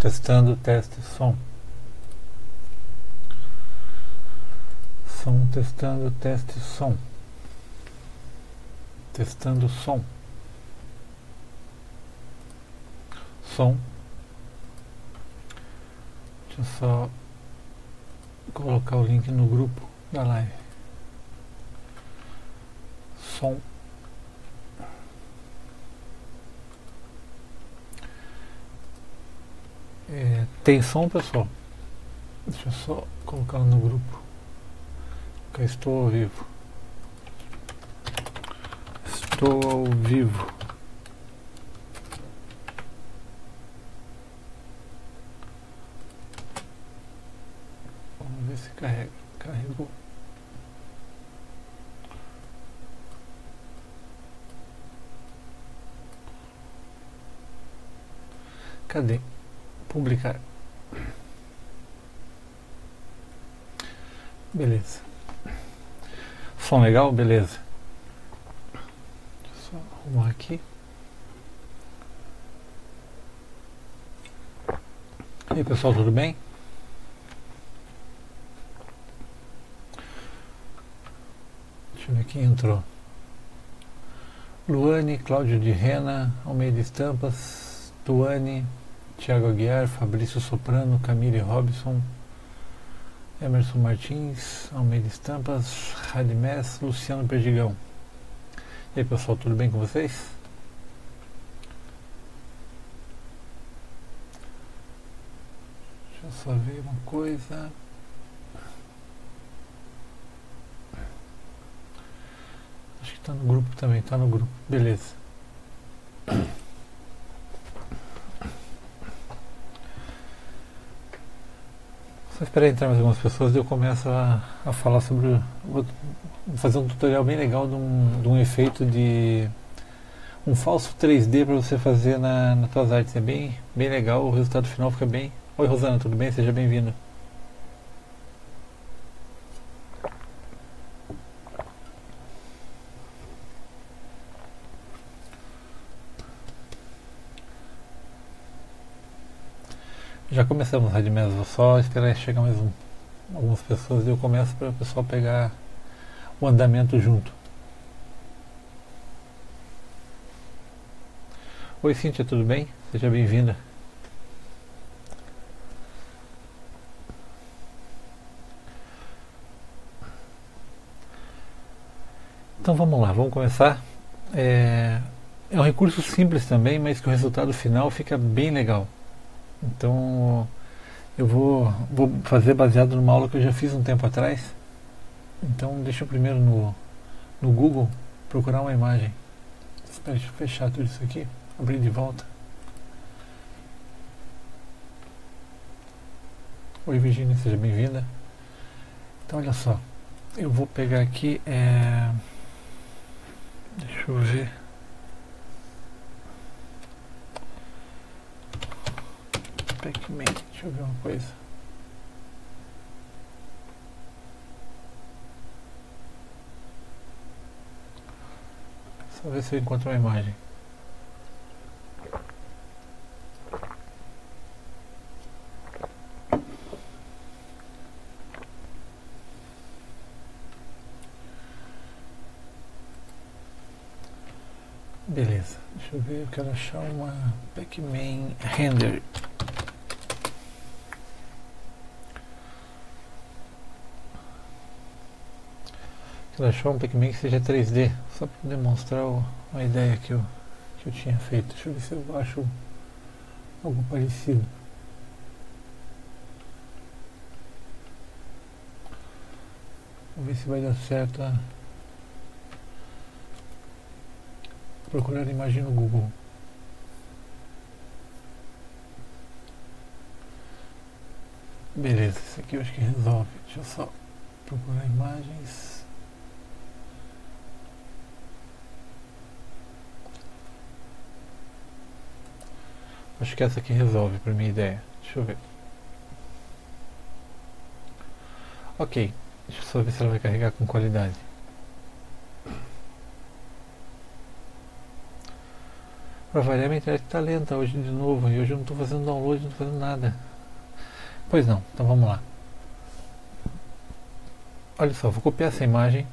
Testando, teste, som. Som, testando, teste, som. Testando, som. Som. Deixa eu só colocar o link no grupo da live. Som. Tem som, pessoal? Deixa eu só colocar no grupo. Que eu estou ao vivo. Estou ao vivo. Vamos ver se carrega. Carregou. Cadê? Publicar. Beleza. Som legal? Beleza. Deixa eu só arrumar aqui. E aí, pessoal, tudo bem? Deixa eu ver quem entrou. Luane, Cláudio de Rena, Almeida Estampas, Tuane, Thiago Aguiar, Fabrício Soprano, Camille Robson, Emerson Martins, Almeida Estampas, Radimés, Luciano Perdigão. E aí, pessoal, tudo bem com vocês? Deixa eu só ver uma coisa. Acho que está no grupo também, está no grupo. Beleza. Só esperar entrar mais algumas pessoas e eu começo a falar sobre... Vou fazer um tutorial bem legal de um efeito de... um falso 3D para você fazer nas suas artes. É bem legal, o resultado final fica bem... Oi, Rosana, tudo bem? Seja bem-vinda. Já começamos, Radimés, vou só esperar chegar mais algumas pessoas e eu começo para o pessoal pegar o andamento junto. Oi, Cíntia, tudo bem? Seja bem-vinda. Então vamos lá, vamos começar. É um recurso simples também, mas que o resultado final fica bem legal. Então eu vou fazer baseado numa aula que eu já fiz um tempo atrás. Então deixa eu primeiro no Google procurar uma imagem. Espera, deixa eu fechar tudo isso aqui, abrir de volta. Oi, Virginia, seja bem-vinda. Então olha só, eu vou pegar aqui, deixa eu ver. Pac-Man, deixa eu ver uma coisa. Só ver se eu encontro uma imagem. Beleza, deixa eu ver, eu quero achar uma Pac-Man render. Quero achar um Pac-Man que seja 3D, só para demonstrar uma ideia que eu tinha feito. Deixa eu ver se eu acho algo parecido. Vamos ver se vai dar certo procurar a imagem no Google. Beleza, isso aqui eu acho que resolve. Deixa eu só procurar imagens. Acho que essa aqui resolve para minha ideia. Deixa eu ver. Ok, deixa eu só ver se ela vai carregar com qualidade. Para variar, minha internet está lenta hoje de novo. E hoje eu não estou fazendo download, não estou fazendo nada. Pois não, então vamos lá. Olha só, vou copiar essa imagem.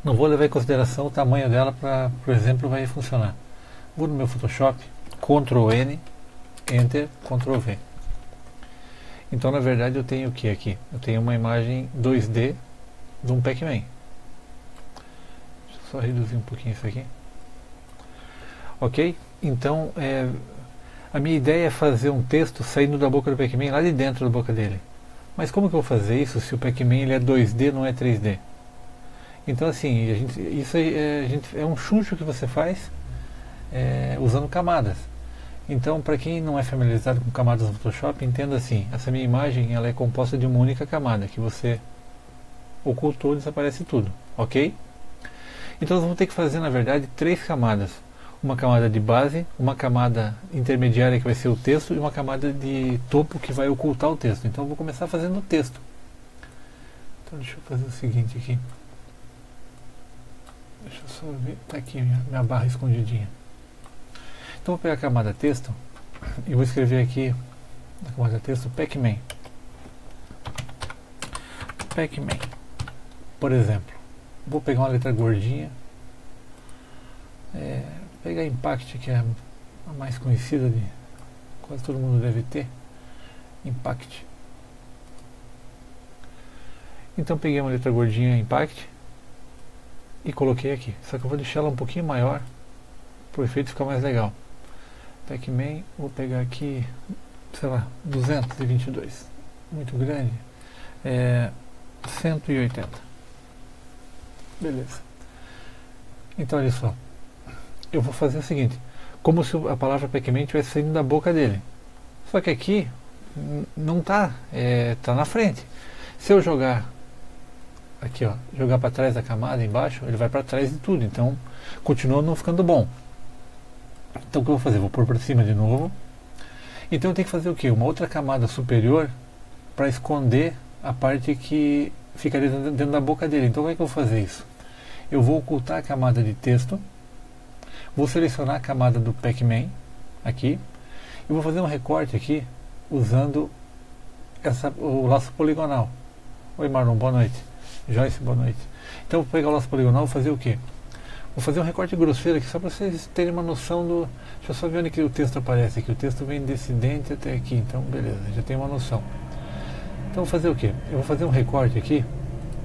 Não vou levar em consideração o tamanho dela para, por exemplo, vai funcionar. Vou no meu Photoshop, Ctrl N, Enter, Ctrl V. Então, na verdade, eu tenho o que aqui? Eu tenho uma imagem 2D de um Pac-Man. Deixa eu só reduzir um pouquinho isso aqui. Ok? Então, a minha ideia é fazer um texto saindo da boca do Pac-Man, lá de dentro da boca dele. Mas como que eu vou fazer isso se o Pac-Man ele é 2D, não é 3D? Então, assim, isso é um chuncho que você faz usando camadas. Então, para quem não é familiarizado com camadas no Photoshop, entenda assim, essa minha imagem ela é composta de uma única camada, que você ocultou, desaparece tudo, ok? Então nós vamos ter que fazer, na verdade, 3 camadas. Uma camada de base, uma camada intermediária que vai ser o texto e uma camada de topo que vai ocultar o texto. Então eu vou começar fazendo o texto. Então deixa eu fazer o seguinte aqui. Deixa eu só ver, tá aqui minha barra escondidinha. Então vou pegar a camada texto e vou escrever aqui na camada texto Pac-Man. Pac-Man, por exemplo. Vou pegar uma letra gordinha, pegar Impact, que é a mais conhecida, de quase todo mundo deve ter. Impact. Então peguei uma letra gordinha Impact e coloquei aqui. Só que eu vou deixar ela um pouquinho maior para o efeito ficar mais legal. Pac-Man, vou pegar aqui, sei lá, 222, muito grande, 180, beleza. Então olha só, eu vou fazer o seguinte, como se a palavra Pac-Man estivesse saindo da boca dele, só que aqui não está, está na frente. Se eu jogar aqui, ó, jogar para trás da camada embaixo, ele vai para trás de tudo, então continua não ficando bom. Então o que eu vou fazer? Vou pôr por cima de novo. Então eu tenho que fazer o que? Uma outra camada superior para esconder a parte que ficaria dentro da boca dele. Então como é que eu vou fazer isso? Eu vou ocultar a camada de texto, vou selecionar a camada do Pac-Man aqui e vou fazer um recorte aqui usando o laço poligonal. Oi Marlon, boa noite. Joyce, boa noite. Então eu vou pegar o laço poligonal e vou fazer o que? Vou fazer um recorte grosseiro aqui só para vocês terem uma noção do... Deixa eu só ver onde que o texto aparece aqui. O texto vem desse dente até aqui, então beleza, já tem uma noção. Então vou fazer o que? Eu vou fazer um recorte aqui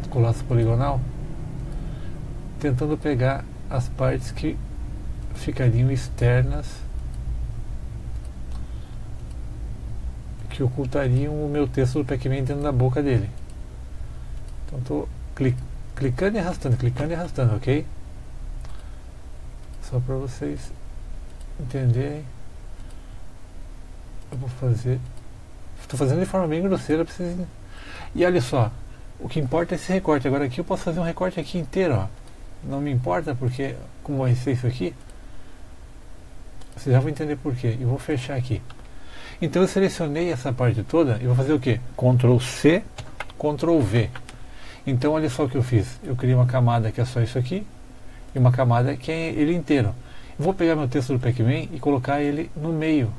com o laço poligonal, tentando pegar as partes que ficariam externas, que ocultariam o meu texto do Pac-Man dentro da boca dele. Então estou clicando e arrastando, ok? Só para vocês entenderem. Eu vou fazer... Estou fazendo de forma bem grosseira para vocês... E olha só, o que importa é esse recorte. Agora aqui eu posso fazer um recorte aqui inteiro, ó. Não me importa porque, como vai ser isso aqui, vocês já vão entender por quê. E vou fechar aqui. Então eu selecionei essa parte toda e vou fazer o quê? Ctrl C, Ctrl V. Então olha só o que eu fiz. Eu criei uma camada que é só isso aqui e uma camada que é ele inteiro. Eu vou pegar meu texto do Pac-Man e colocar ele no meio.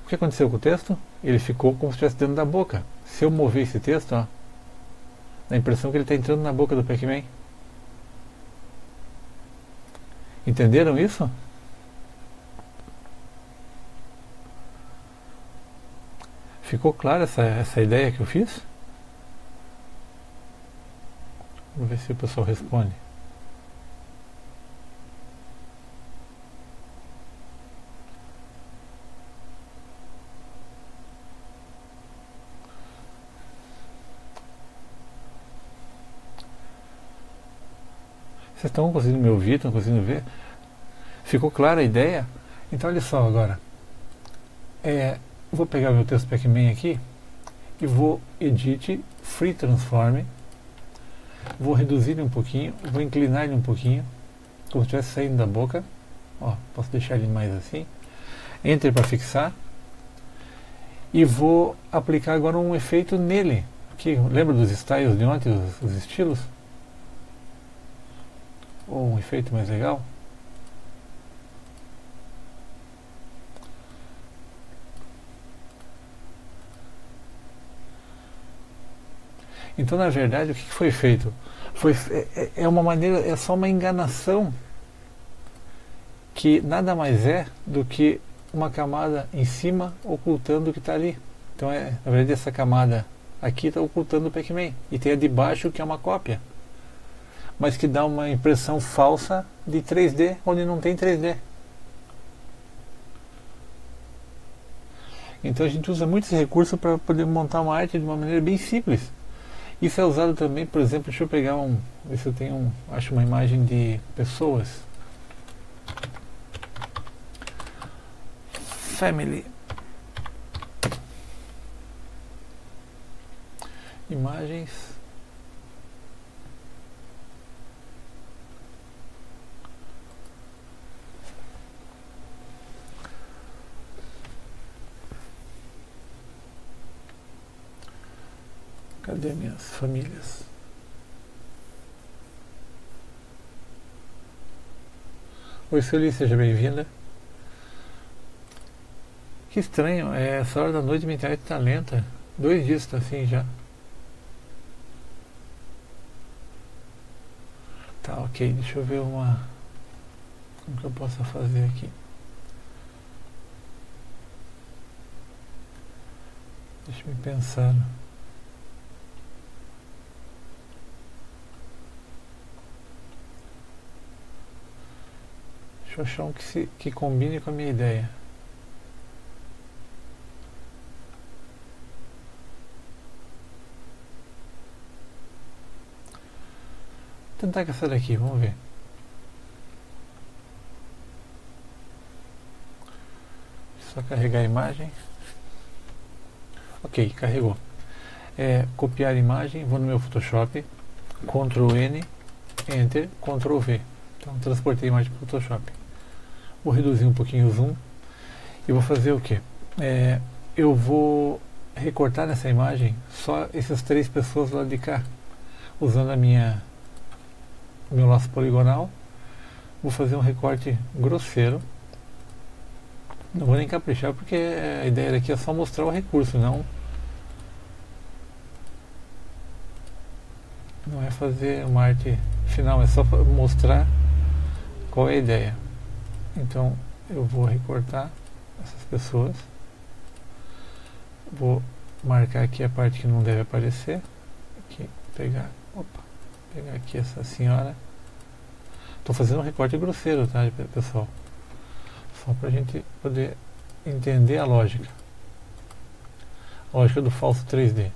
O que aconteceu com o texto? Ele ficou como se estivesse dentro da boca. Se eu mover esse texto, ó, dá a impressão que ele está entrando na boca do Pac-Man. Entenderam isso? Ficou clara essa ideia que eu fiz? Vamos ver se o pessoal responde. Vocês estão conseguindo me ouvir? Estão conseguindo ver? Ficou clara a ideia? Então olha só agora. Vou pegar meu texto Pac-Man aqui e vou Edit, Free Transform. Vou reduzir ele um pouquinho, vou inclinar ele um pouquinho, como se estivesse saindo da boca. Ó, posso deixar ele mais assim. Enter para fixar. E vou aplicar agora um efeito nele. Aqui, lembra dos styles de ontem, os estilos? Ou um efeito mais legal? Então, na verdade, o que foi feito? É uma maneira, é só uma enganação que nada mais é do que uma camada em cima ocultando o que está ali. Então, na verdade, essa camada aqui está ocultando o Pac-Man. E tem a de baixo que é uma cópia, mas que dá uma impressão falsa de 3D, onde não tem 3D. Então a gente usa muito esse recurso para poder montar uma arte de uma maneira bem simples. Isso é usado também, por exemplo, deixa eu pegar ver se eu tenho acho uma imagem de pessoas. Family. Imagens. Cadê minhas famílias? Oi, Sueli, seja bem-vinda. Que estranho, essa hora da noite minha internet tá lenta. 2 dias tá assim já. Tá, ok, deixa eu ver como que eu posso fazer aqui. Deixa eu pensar. Deixa eu achar um que combine com a minha ideia. Vou tentar com essa daqui, vamos ver. Só carregar a imagem. Ok, carregou. Copiar imagem, vou no meu Photoshop, Ctrl N, Enter, Ctrl V. Então transportei a imagem para o Photoshop. Vou reduzir um pouquinho o zoom e vou fazer o que? Eu vou recortar nessa imagem só essas 3 pessoas do lado de cá, usando o meu laço poligonal. Vou fazer um recorte grosseiro. Não vou nem caprichar porque a ideia daqui é só mostrar o recurso, não é fazer uma arte final, é só mostrar qual é a ideia. Então eu vou recortar essas pessoas, vou marcar aqui a parte que não deve aparecer, aqui, pegar aqui essa senhora. Estou fazendo um recorte grosseiro, tá, pessoal? Só para a gente poder entender a lógica do falso 3D.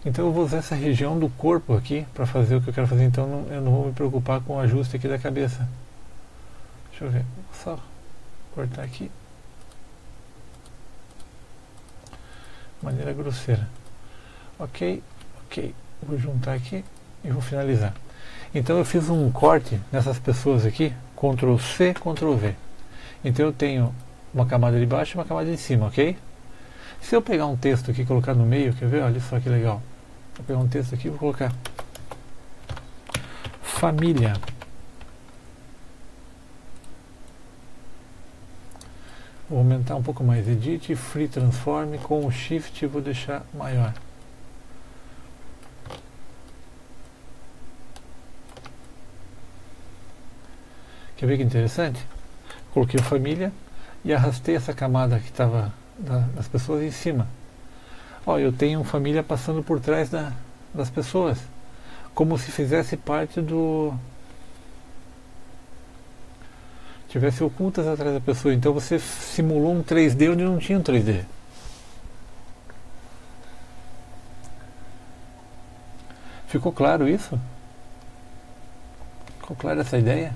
Então eu vou usar essa região do corpo aqui para fazer o que eu quero fazer. Então eu não vou me preocupar com o ajuste aqui da cabeça. Deixa eu ver, vou só cortar aqui de maneira grosseira. Ok, vou juntar aqui e vou finalizar. Então eu fiz um corte nessas pessoas aqui, Ctrl C, Ctrl V. Então eu tenho uma camada de baixo e uma camada de cima, ok? Se eu pegar um texto aqui e colocar no meio, quer ver? Olha só que legal. Vou pegar um texto aqui e vou colocar família. Vou aumentar um pouco mais, Edit, Free Transform, com o Shift vou deixar maior. Quer ver que interessante? Coloquei a família e arrastei essa camada que estava das pessoas em cima. Ó, eu tenho família passando por trás das pessoas, como se fizesse parte tivesse ocultas atrás da pessoa. Então você simulou um 3D onde não tinha um 3D. Ficou claro isso? Ficou clara essa ideia?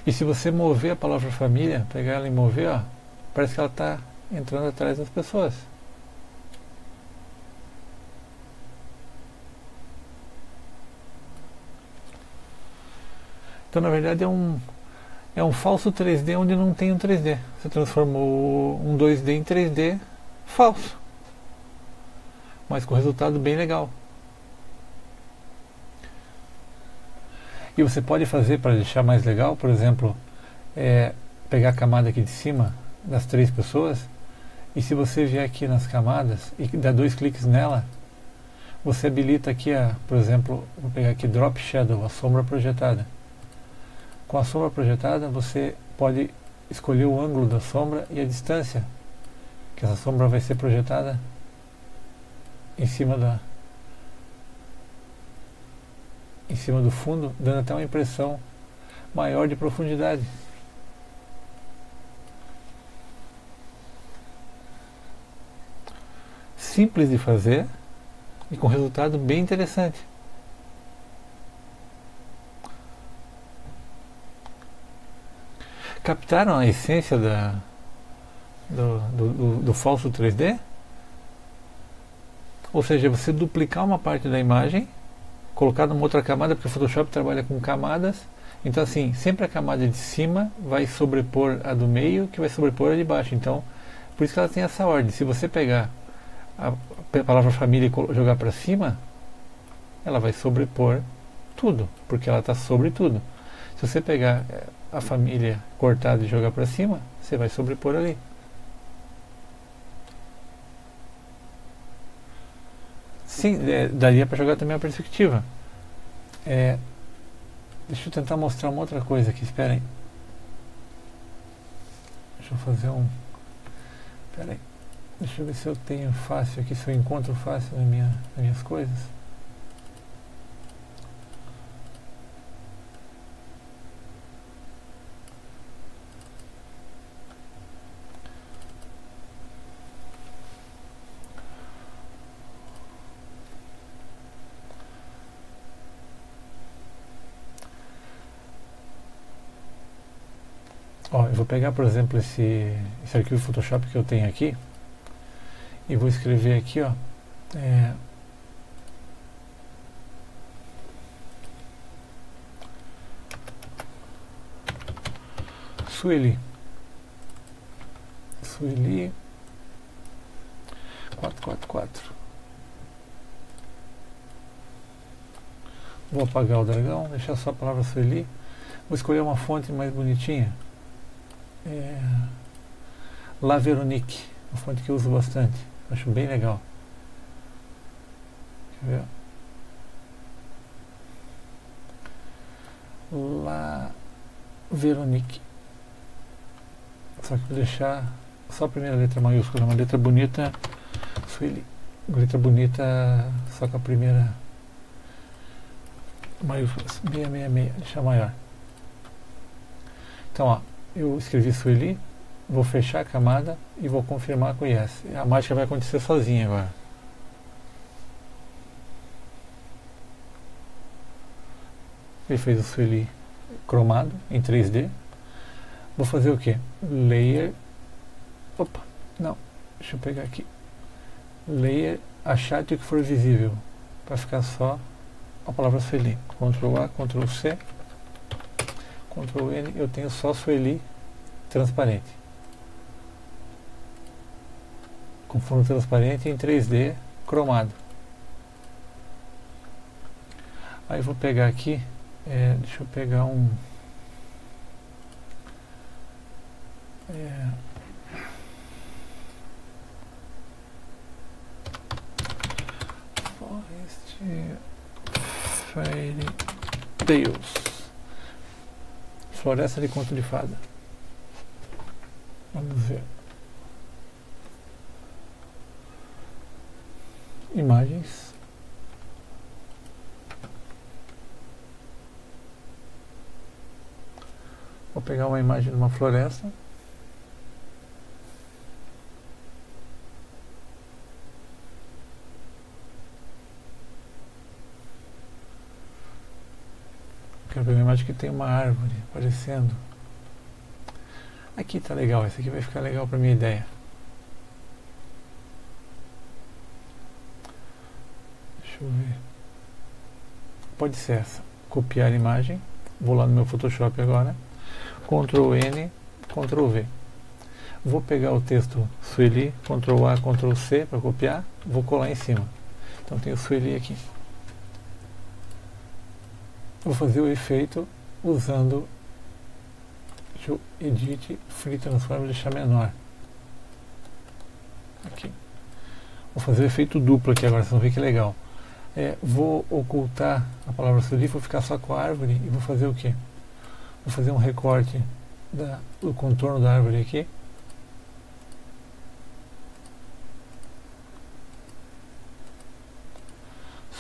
E se você mover a palavra família, pegar ela e mover, ó, parece que ela está entrando atrás das pessoas. Então na verdade é um falso 3D onde não tem um 3D. Você transformou um 2D em 3D falso, mas com resultado bem legal. E você pode fazer para deixar mais legal, por exemplo, pegar a camada aqui de cima das 3 pessoas E se você vier aqui nas camadas e dar 2 cliques nela, você habilita aqui, por exemplo, vou pegar aqui Drop Shadow, a sombra projetada. Com a sombra projetada, você pode escolher o ângulo da sombra e a distância que essa sombra vai ser projetada em cima do fundo, dando até uma impressão maior de profundidade. Simples de fazer e com resultado bem interessante. Captaram a essência do falso 3D? Ou seja, você duplicar uma parte da imagem, colocar numa outra camada, porque o Photoshop trabalha com camadas. Então assim, sempre a camada de cima vai sobrepor a do meio, que vai sobrepor a de baixo. Então, por isso que ela tem essa ordem. Se você pegar a palavra família e jogar para cima, ela vai sobrepor tudo, porque ela está sobre tudo. Se você pegar a família cortada e jogar para cima, você vai sobrepor ali. Sim, daria para jogar também a perspectiva. Deixa eu tentar mostrar uma outra coisa aqui, espera aí. Deixa eu fazer um... Espera aí. Deixa eu ver se eu tenho fácil aqui, se eu encontro fácil nas minhas coisas. Ó, eu vou pegar, por exemplo, esse arquivo Photoshop que eu tenho aqui e vou escrever aqui, ó, Sueli 444. Vou apagar o dragão, deixar só a palavra Sueli. Vou escolher uma fonte mais bonitinha. La Veronique, uma fonte que eu uso bastante, acho bem legal. Quer ver? La Veronique. Só que vou deixar só a primeira letra maiúscula, uma letra bonita, Sueli. Uma letra bonita, só com a primeira maiúscula, 666, deixar maior. Então, ó, eu escrevi Sueli, vou fechar a camada e vou confirmar com Yes. A mágica vai acontecer sozinha agora. Ele fez o Sueli cromado em 3D. Vou fazer o que? Layer. Opa, não. Deixa eu pegar aqui. Layer, achate o que for visível. Para ficar só a palavra Sueli. Ctrl A, Ctrl C. Ctrl N, eu tenho só Sueli transparente. Com fundo transparente em 3D cromado. Aí vou pegar aqui, deixa eu pegar um... Forest Fairy Tales. Floresta de Conto de Fada. Vamos ver. Imagens. Vou pegar uma imagem de uma floresta. Quero ver uma imagem que tem uma árvore aparecendo. Aqui tá legal, esse aqui vai ficar legal para minha ideia. Deixa eu ver. Pode ser essa. Copiar a imagem. Vou lá no meu Photoshop agora. Ctrl N, Ctrl V. Vou pegar o texto Sueli, Ctrl A, Ctrl C para copiar. Vou colar em cima. Então tem o Sueli aqui. Vou fazer o efeito usando, deixa eu Edit, Free Transform e deixar menor. aqui. Vou fazer o efeito duplo aqui agora, vocês vão ver que legal. Vou ocultar a palavra swirly, vou ficar só com a árvore e vou fazer o que? Vou fazer um recorte do contorno da árvore aqui.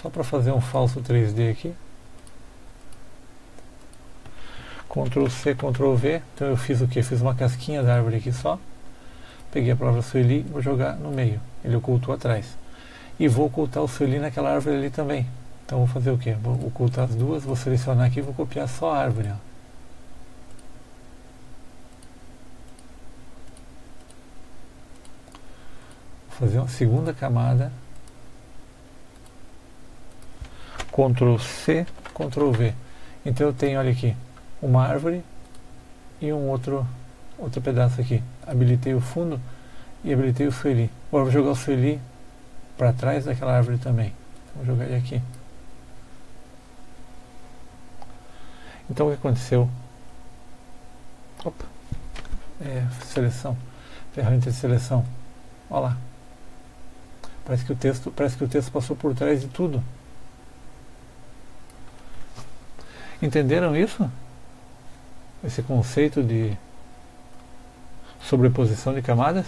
Só para fazer um falso 3D aqui. Ctrl C, Ctrl V. Então eu fiz o que? Fiz uma casquinha da árvore aqui só. Peguei a palavra swirly e vou jogar no meio. Ele ocultou atrás. E vou ocultar o swirly naquela árvore ali também. Então vou fazer o que? Vou ocultar as duas, vou selecionar aqui e vou copiar só a árvore. Ó. Vou fazer uma segunda camada. Ctrl C, Ctrl V. Então eu tenho, olha aqui, uma árvore e um outro pedaço aqui. Habilitei o fundo e habilitei o swirly. Agora vou jogar o swirly para trás daquela árvore também. Vou jogar ele aqui. Então o que aconteceu? Opa. Seleção. Ferramenta de seleção. Olha lá. Parece que o texto passou por trás de tudo. Entenderam isso? Esse conceito de sobreposição de camadas?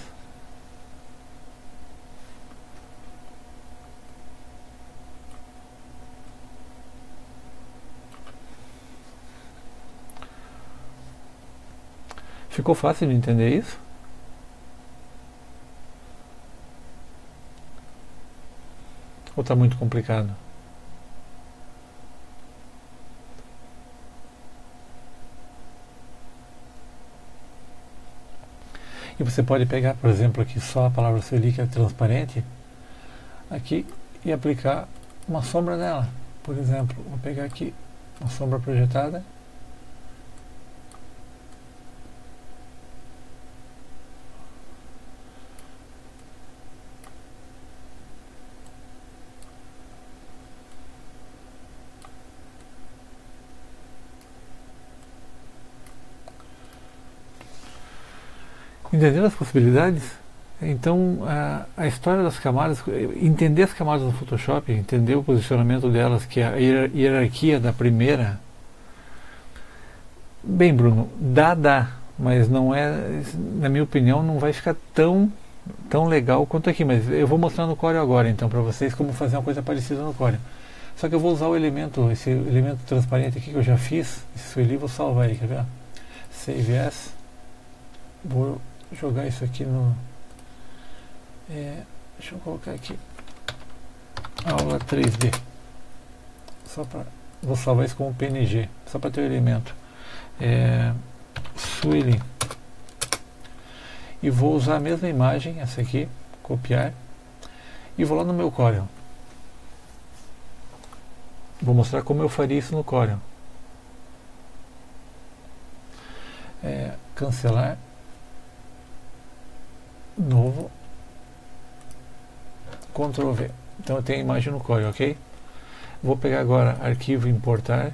Ficou fácil de entender isso? Ou está muito complicado? E você pode pegar, por exemplo, aqui só a palavra swirly, que é transparente, aqui, e aplicar uma sombra nela. Por exemplo, vou pegar aqui uma sombra projetada. Entender as possibilidades? Então, a história das camadas, entender as camadas no Photoshop, entender o posicionamento delas, que é a hierarquia da primeira. Bem, Bruno, dá, mas não é, na minha opinião, não vai ficar tão legal quanto aqui. Mas eu vou mostrar no Corel agora, então, para vocês como fazer uma coisa parecida no Corel. Só que eu vou usar esse elemento transparente aqui que eu já fiz, esse swirly, vou salvar ele, quer ver? Save as. Vou jogar isso aqui no... deixa eu colocar aqui aula 3D, vou salvar isso como PNG, só para ter o elemento swirly, e vou usar a mesma imagem, essa aqui, copiar, e vou lá no meu Corel. Vou mostrar como eu faria isso no Corel. Cancelar, novo, Ctrl V. Então eu tenho a imagem no Corel, ok? Vou pegar agora arquivo e importar.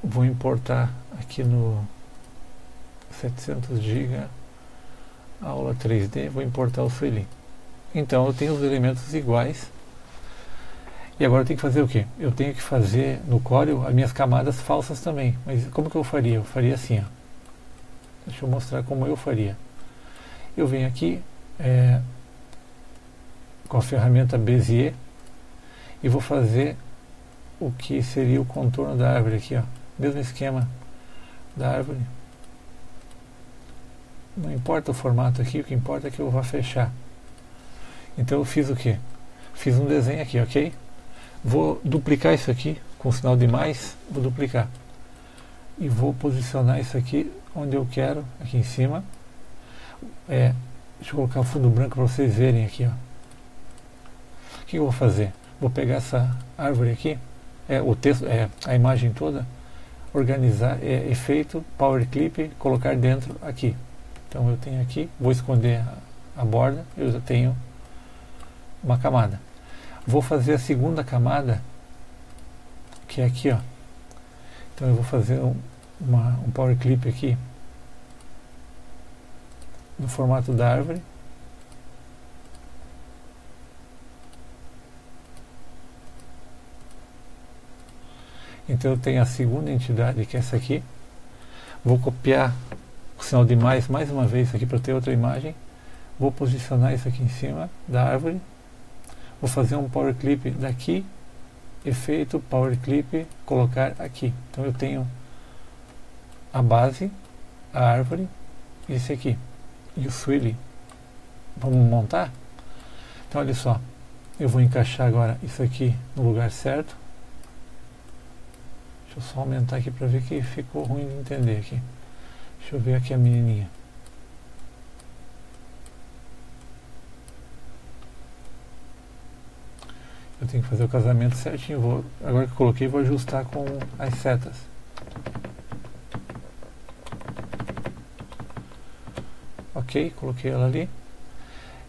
Vou importar aqui no 700 GB aula 3D. Vou importar o swirly. Então eu tenho os elementos iguais. E agora eu tenho que fazer o que? Eu tenho que fazer no Corel as minhas camadas falsas também. Mas como que eu faria? Eu faria assim, ó. Deixa eu mostrar como eu faria. Eu venho aqui com a ferramenta Bezier e vou fazer o que seria o contorno da árvore aqui, ó. Mesmo esquema da árvore. Não importa o formato aqui, o que importa é que eu vá fechar. Então eu fiz o que? Fiz um desenho aqui, ok? Vou duplicar isso aqui com o sinal de mais, vou duplicar. E vou posicionar isso aqui onde eu quero, aqui em cima. Deixa eu colocar o fundo branco para vocês verem aqui, ó. O que eu vou fazer? Vou pegar essa árvore aqui, o texto, a imagem toda, organizar, efeito, power clip, colocar dentro aqui. Então eu tenho aqui, vou esconder a borda, eu já tenho uma camada. Vou fazer a segunda camada, que é aqui, ó. Então eu vou fazer um power clip aqui no formato da árvore. Então eu tenho a segunda entidade, que é essa aqui. Vou copiar o sinal de mais uma vez aqui para ter outra imagem. Vou posicionar isso aqui em cima da árvore. Vou fazer um power clip daqui, efeito, power clip, colocar aqui. Então eu tenho a base, a árvore e esse aqui. E o swirly. Vamos montar? Então olha só, eu vou encaixar agora isso aqui no lugar certo. Deixa eu só aumentar aqui para ver que ficou ruim de entender aqui. Deixa eu ver aqui a menininha. Eu tenho que fazer o casamento certinho. Agora que eu coloquei, vou ajustar com as setas. Ok, coloquei ela ali.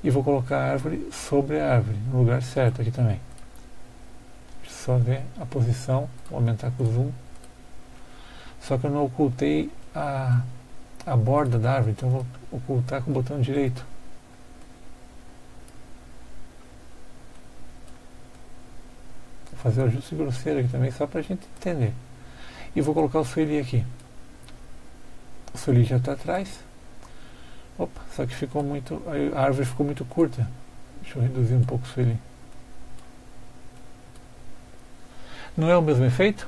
E vou colocar a árvore sobre a árvore, no lugar certo aqui também. Deixa eu só ver a posição. Vou aumentar com o zoom. Só que eu não ocultei a borda da árvore, então eu vou ocultar com o botão direito. Vou fazer o ajuste grosseiro aqui também, só para a gente entender. E vou colocar o swirly aqui. O swirly já está atrás. Opa, só que ficou muito. A árvore ficou muito curta. Deixa eu reduzir um pouco o swirly. Não é o mesmo efeito?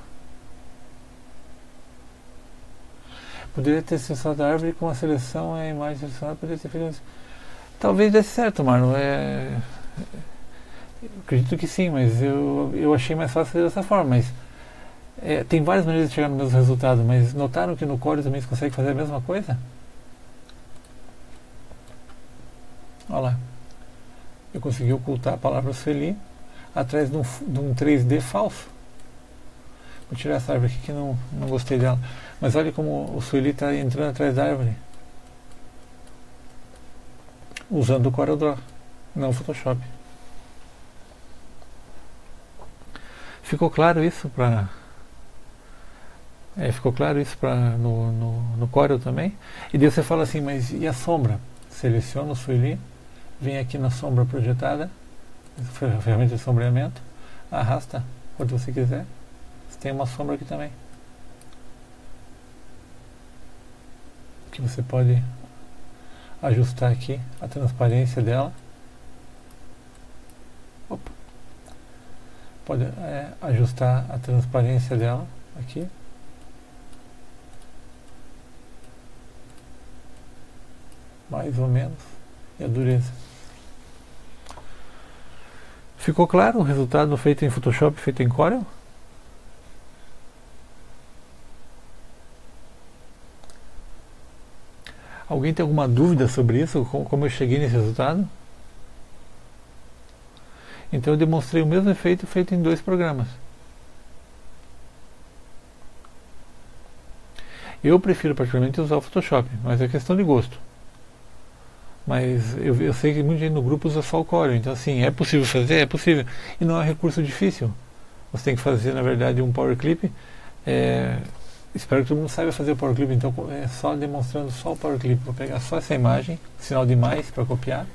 Poderia ter selecionado a árvore com a seleção e a imagem selecionada. Poderia ter feito. Talvez desse certo, Marlon. Acredito que sim, mas eu achei mais fácil dessa forma. Mas tem várias maneiras de chegar no mesmo resultado. Mas notaram que no Corel também você consegue fazer a mesma coisa? Olha lá, eu consegui ocultar a palavra swirly atrás de um 3D falso. Vou tirar essa árvore aqui que não gostei dela. Mas olha como o swirly está entrando atrás da árvore. Usando o CorelDRAW, não o Photoshop. Ficou claro isso para... ficou claro isso no Corel também? E daí você fala assim, mas e a sombra? Seleciona o swirly. Vem aqui na sombra projetada, ferramenta de sombreamento, arrasta quando você quiser. Você tem uma sombra aqui também, que você pode ajustar aqui a transparência dela. Opa. Pode ajustar a transparência dela aqui. Mais ou menos. E a dureza. Ficou claro o resultado feito em Photoshop, feito em Corel? Alguém tem alguma dúvida sobre isso? Como eu cheguei nesse resultado? Então eu demonstrei o mesmo efeito feito em 2 programas. Eu prefiro particularmente usar o Photoshop, mas é questão de gosto. Mas eu sei que muita gente no grupo usa só o Corel, então assim, é possível fazer? É possível. E não é um recurso difícil. Você tem que fazer, na verdade, um power clip. Espero que todo mundo saiba fazer o power clip, então é só demonstrando só o power clip. Vou pegar só essa imagem, sinal de mais para copiar.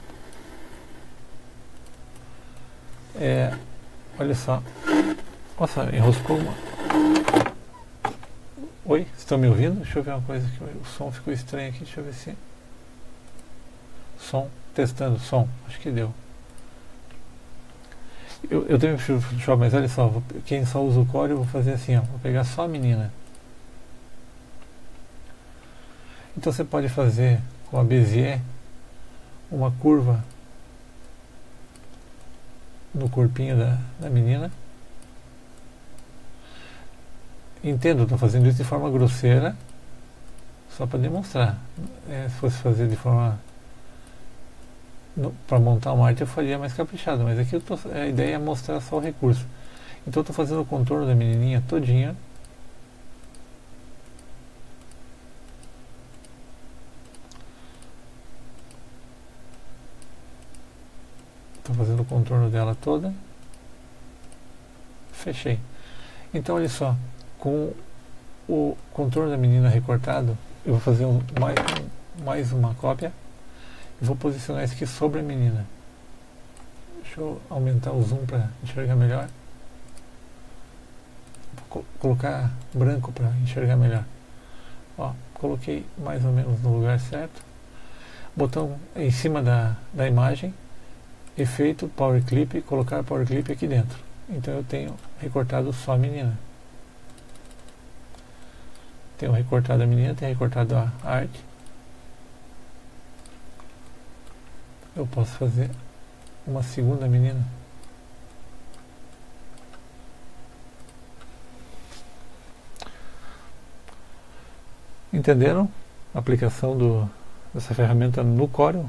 Olha só. Nossa, enroscou uma... Oi, estão me ouvindo? Deixa eu ver uma coisa aqui. O som ficou estranho aqui, deixa eu ver se... Som, testando som, acho que deu. Eu também prefiro o Photoshop, mas olha só, quem só usa o Corel, eu vou fazer assim, ó, vou pegar só a menina. Então você pode fazer com a Bezier uma curva no corpinho da menina. Entendo, estou fazendo isso de forma grosseira, só para demonstrar. Se fosse fazer de forma... para montar uma arte eu faria mais caprichado, mas aqui a ideia é mostrar só o recurso. Então eu estou fazendo o contorno da menininha todinha. Estou fazendo o contorno dela toda. Fechei. Então olha só, com o contorno da menina recortado, eu vou fazer mais uma cópia. Vou posicionar isso aqui sobre a menina. Deixa eu aumentar o zoom para enxergar melhor. Vou colocar branco para enxergar melhor. Ó, coloquei mais ou menos no lugar certo. Botão em cima da imagem, efeito, Power Clip, colocar Power Clip aqui dentro. Então eu tenho recortado só a menina. Tenho recortado a menina, tenho recortado a arte. Eu posso fazer uma segunda menina. Entenderam a aplicação dessa ferramenta no Corel?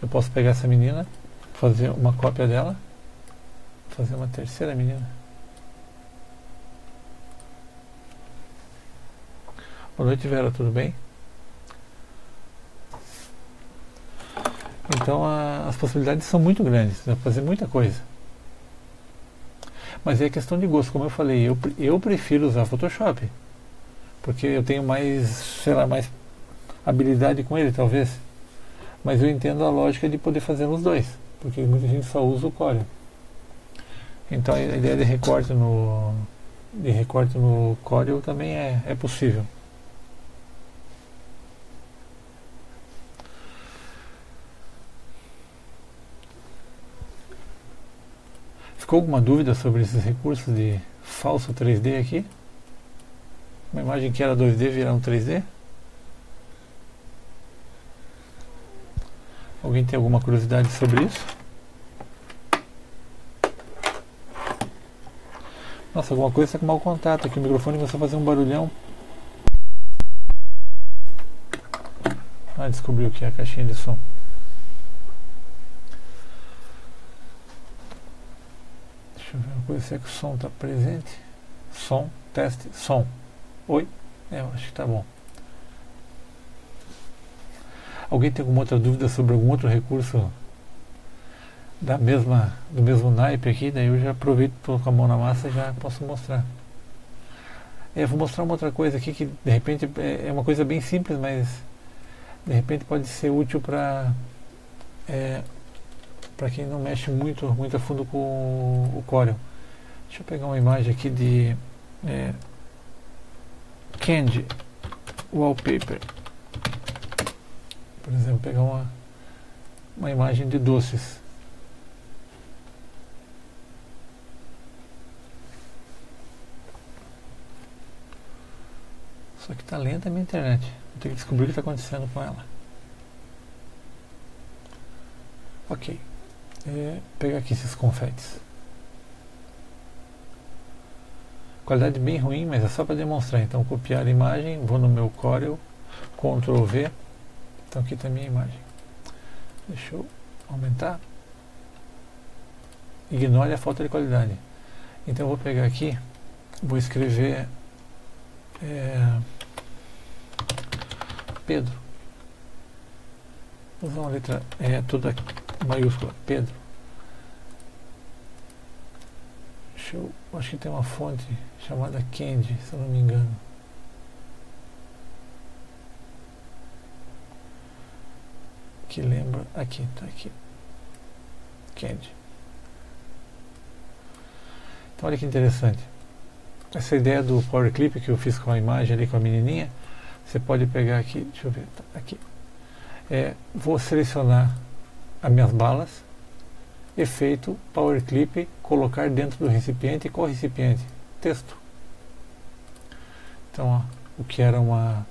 Eu posso pegar essa menina, fazer uma cópia dela, fazer uma terceira menina. Boa noite, Vera, tudo bem? Então as possibilidades são muito grandes, dá para fazer muita coisa. Mas é questão de gosto, como eu falei, eu prefiro usar Photoshop, porque eu tenho mais, sei lá, mais habilidade com ele, talvez. Mas eu entendo a lógica de poder fazer nos dois, porque muita gente só usa o Corel. Então a ideia de recorte no Corel também é possível. Ficou alguma dúvida sobre esses recursos de falso 3D aqui? Uma imagem que era 2D virar um 3D? Alguém tem alguma curiosidade sobre isso? Nossa, alguma coisa está com mau contato aqui. O microfone começou a fazer um barulhão. Ah, descobriu que é a caixinha de som. Deixa eu ver uma coisa, se é que o som está presente. Som, teste, som. Oi? Eu acho que está bom. Alguém tem alguma outra dúvida sobre algum outro recurso do mesmo naipe aqui? Daí eu já aproveito, estou com a mão na massa e já posso mostrar. Vou mostrar uma outra coisa aqui que de repente é uma coisa bem simples, mas de repente pode ser útil para quem não mexe muito a fundo com o Corel. Deixa eu pegar uma imagem aqui de Candy Wallpaper. Por exemplo, pegar uma imagem de doces. Só que está lenta a minha internet. Vou ter que descobrir o que está acontecendo com ela. Ok. Pegar aqui esses confetes. Qualidade bem ruim, mas é só para demonstrar. Então, copiar a imagem, vou no meu Corel, Ctrl V. Então aqui está a minha imagem. Deixa eu aumentar. Ignore a falta de qualidade. Então eu vou pegar aqui, vou escrever Pedro. Vou usar uma letra toda maiúscula, Pedro. Acho que tem uma fonte chamada Candy, se eu não me engano. Que lembra, aqui, tá aqui, Candy. Então olha que interessante, essa ideia do Power Clip que eu fiz com a imagem ali, com a menininha, você pode pegar aqui, deixa eu ver, tá aqui, vou selecionar as minhas balas, efeito, Power Clip, colocar dentro do recipiente. Qual recipiente? Texto. Então ó, o que era um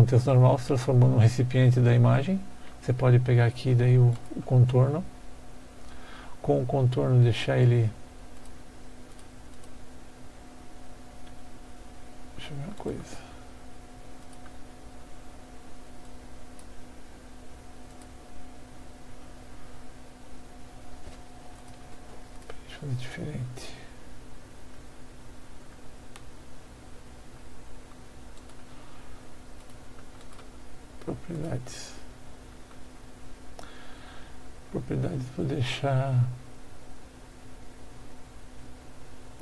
texto normal se transformou no recipiente da imagem. Você pode pegar aqui daí o contorno, com o contorno deixar ele, deixa eu ver uma coisa, deixa eu fazer diferente. Propriedades, vou deixar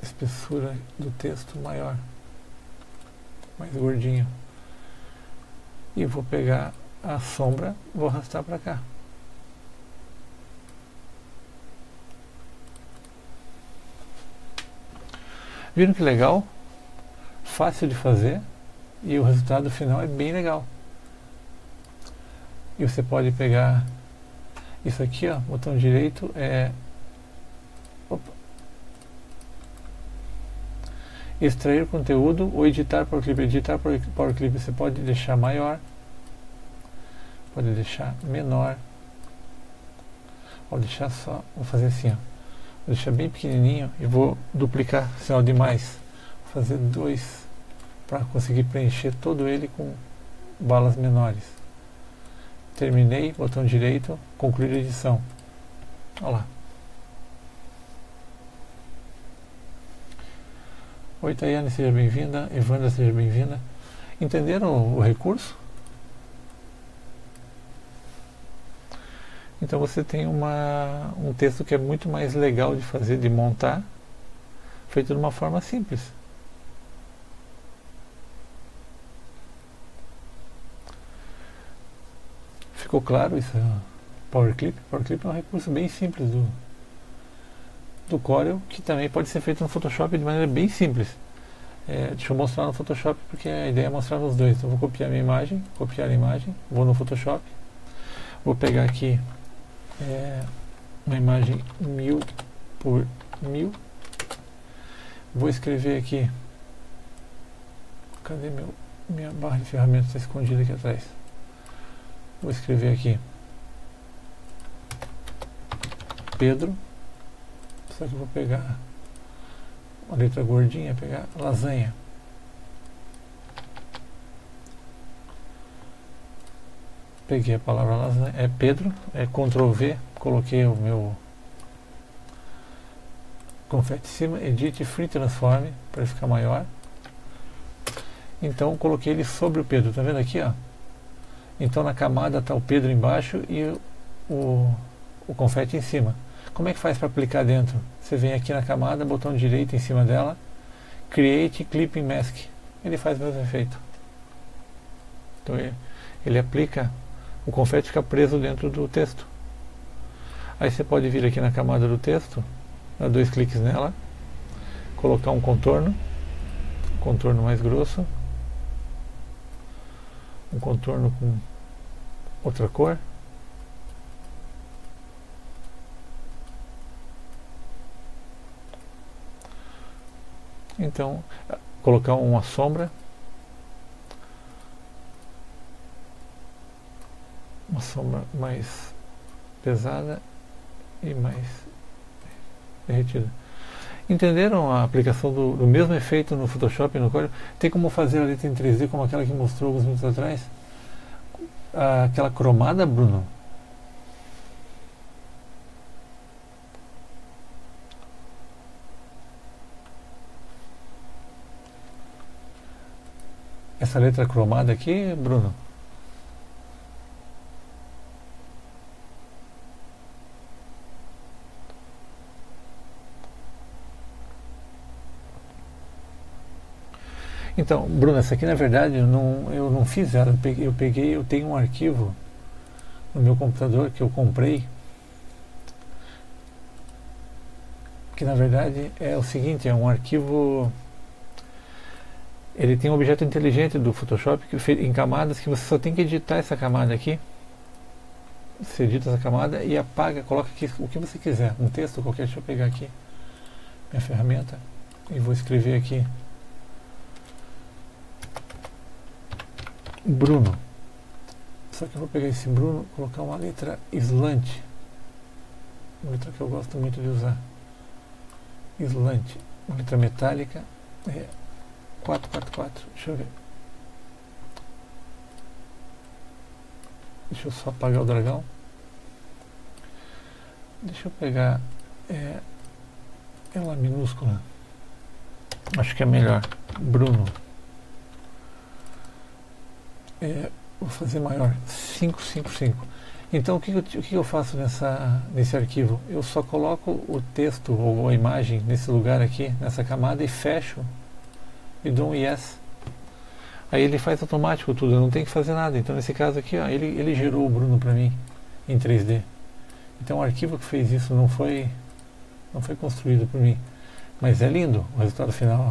a espessura do texto maior, mais gordinho, e vou pegar a sombra, vou arrastar para cá. Viram que legal? Fácil de fazer e o resultado final é bem legal. E você pode pegar isso aqui, ó, botão direito extrair conteúdo ou editar PowerClip. Editar PowerClip você pode deixar maior, pode deixar menor, vou deixar só, vou fazer assim, ó, vou deixar bem pequenininho e vou duplicar, sinal de mais, vou fazer 2 para conseguir preencher todo ele com balas menores. Terminei, botão direito, concluir a edição. Olha lá. Oi Tayane, seja bem-vinda. Evandra, seja bem-vinda. Entenderam o recurso? Então você tem um texto que é muito mais legal de fazer, de montar, feito de uma forma simples. Ficou claro isso? PowerClip? PowerClip é um recurso bem simples do Corel, que também pode ser feito no Photoshop de maneira bem simples. Deixa eu mostrar no Photoshop, porque a ideia é mostrar nos dois. Então vou copiar minha imagem, copiar a imagem, vou no Photoshop, vou pegar aqui uma imagem 1000 por 1000, vou escrever aqui, cadê minha barra de ferramentas? Está escondida aqui atrás. Vou escrever aqui Pedro, só que eu vou pegar uma letra gordinha, pegar lasanha. Peguei a palavra lasanha, é Pedro, Ctrl V, coloquei o meu confete em cima, Edit Free Transform, para ele ficar maior. Então coloquei ele sobre o Pedro, tá vendo aqui, ó? Então na camada está o Pedro embaixo e o confete em cima. Como é que faz para aplicar dentro? Você vem aqui na camada, botão direito em cima dela, Create Clipping Mask. Ele faz o mesmo efeito. Então ele aplica, o confete fica preso dentro do texto. Aí você pode vir aqui na camada do texto, dar 2 cliques nela, colocar um contorno mais grosso, um contorno com outra cor, então colocar uma sombra, mais pesada e mais derretida. Entenderam a aplicação do mesmo efeito no Photoshop e no Corel? Tem como fazer a letra em 3D como aquela que mostrou alguns minutos atrás? Aquela cromada, Bruno? Essa letra cromada aqui, Bruno? Então, Bruno, essa aqui na verdade eu não fiz ela, eu tenho um arquivo no meu computador que eu comprei, que na verdade é o seguinte, é um arquivo, ele tem um objeto inteligente do Photoshop em camadas que você só tem que editar essa camada aqui. Você edita essa camada e apaga, coloca aqui o que você quiser, um texto qualquer. Deixa eu pegar aqui minha ferramenta e vou escrever aqui Bruno. Só que eu vou pegar esse Bruno, colocar uma letra slant, uma letra que eu gosto muito de usar, slant, uma letra metálica, 444, deixa eu ver, deixa eu só apagar o dragão, deixa eu pegar ela minúscula, acho que é melhor, Bruno. Vou fazer maior, 555. Então o que eu faço nesse arquivo? Eu só coloco o texto ou a imagem nesse lugar aqui, nessa camada, e fecho e dou um yes. Aí ele faz automático tudo, eu não tenho que fazer nada. Então nesse caso aqui, ó, ele gerou o Bruno para mim em 3D. Então o arquivo que fez isso não foi construído por mim. Mas é lindo o resultado final. Ó.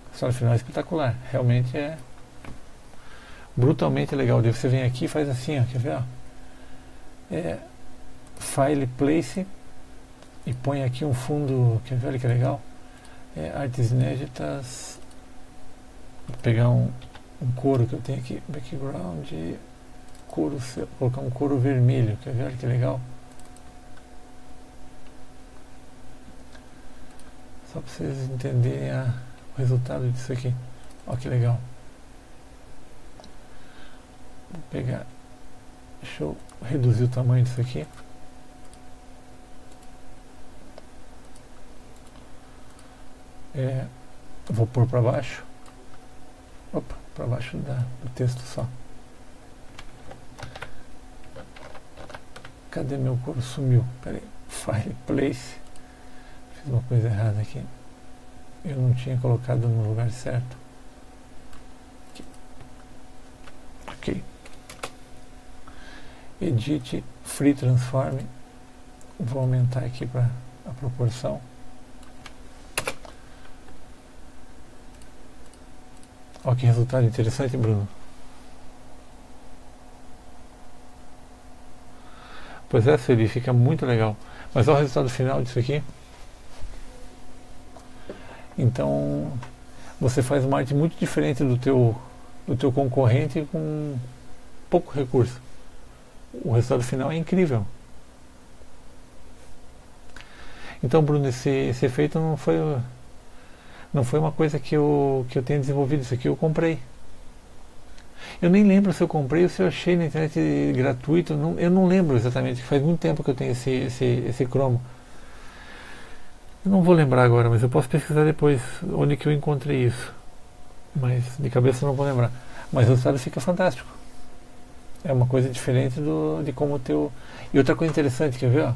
O resultado final é espetacular. Realmente é brutalmente legal. Daí você vem aqui e faz assim, ó, quer ver? Ó? File Place e põe aqui um fundo, quer ver? Olha que legal. Artes inéditas. Vou pegar um couro que eu tenho aqui, background, couro, colocar um couro vermelho, quer ver? Olha que legal. Só para vocês entenderem o resultado disso aqui. Olha que legal. Vou pegar, deixa eu reduzir o tamanho disso aqui. Vou pôr para baixo. Opa, para baixo do texto só. Cadê meu couro? Sumiu. Peraí. File Place. Fiz uma coisa errada aqui. Eu não tinha colocado no lugar certo. Aqui. Ok. Edit Free Transform. Vou aumentar aqui para a proporção. Olha que resultado interessante, Bruno. Pois é, Sueli, fica muito legal. Mas olha o resultado final disso aqui. Então, você faz uma arte muito diferente do teu concorrente com pouco recurso. O resultado final é incrível. Então, Bruno, esse efeito não foi uma coisa que eu tenha desenvolvido. Isso aqui eu comprei. Eu nem lembro se eu comprei ou se eu achei na internet gratuito. Eu não lembro exatamente. Faz muito tempo que eu tenho esse cromo. Eu não vou lembrar agora, mas eu posso pesquisar depois onde que eu encontrei isso. Mas de cabeça eu não vou lembrar. Mas o resultado fica fantástico. É uma coisa diferente de como o teu... E outra coisa interessante, quer ver? Ó?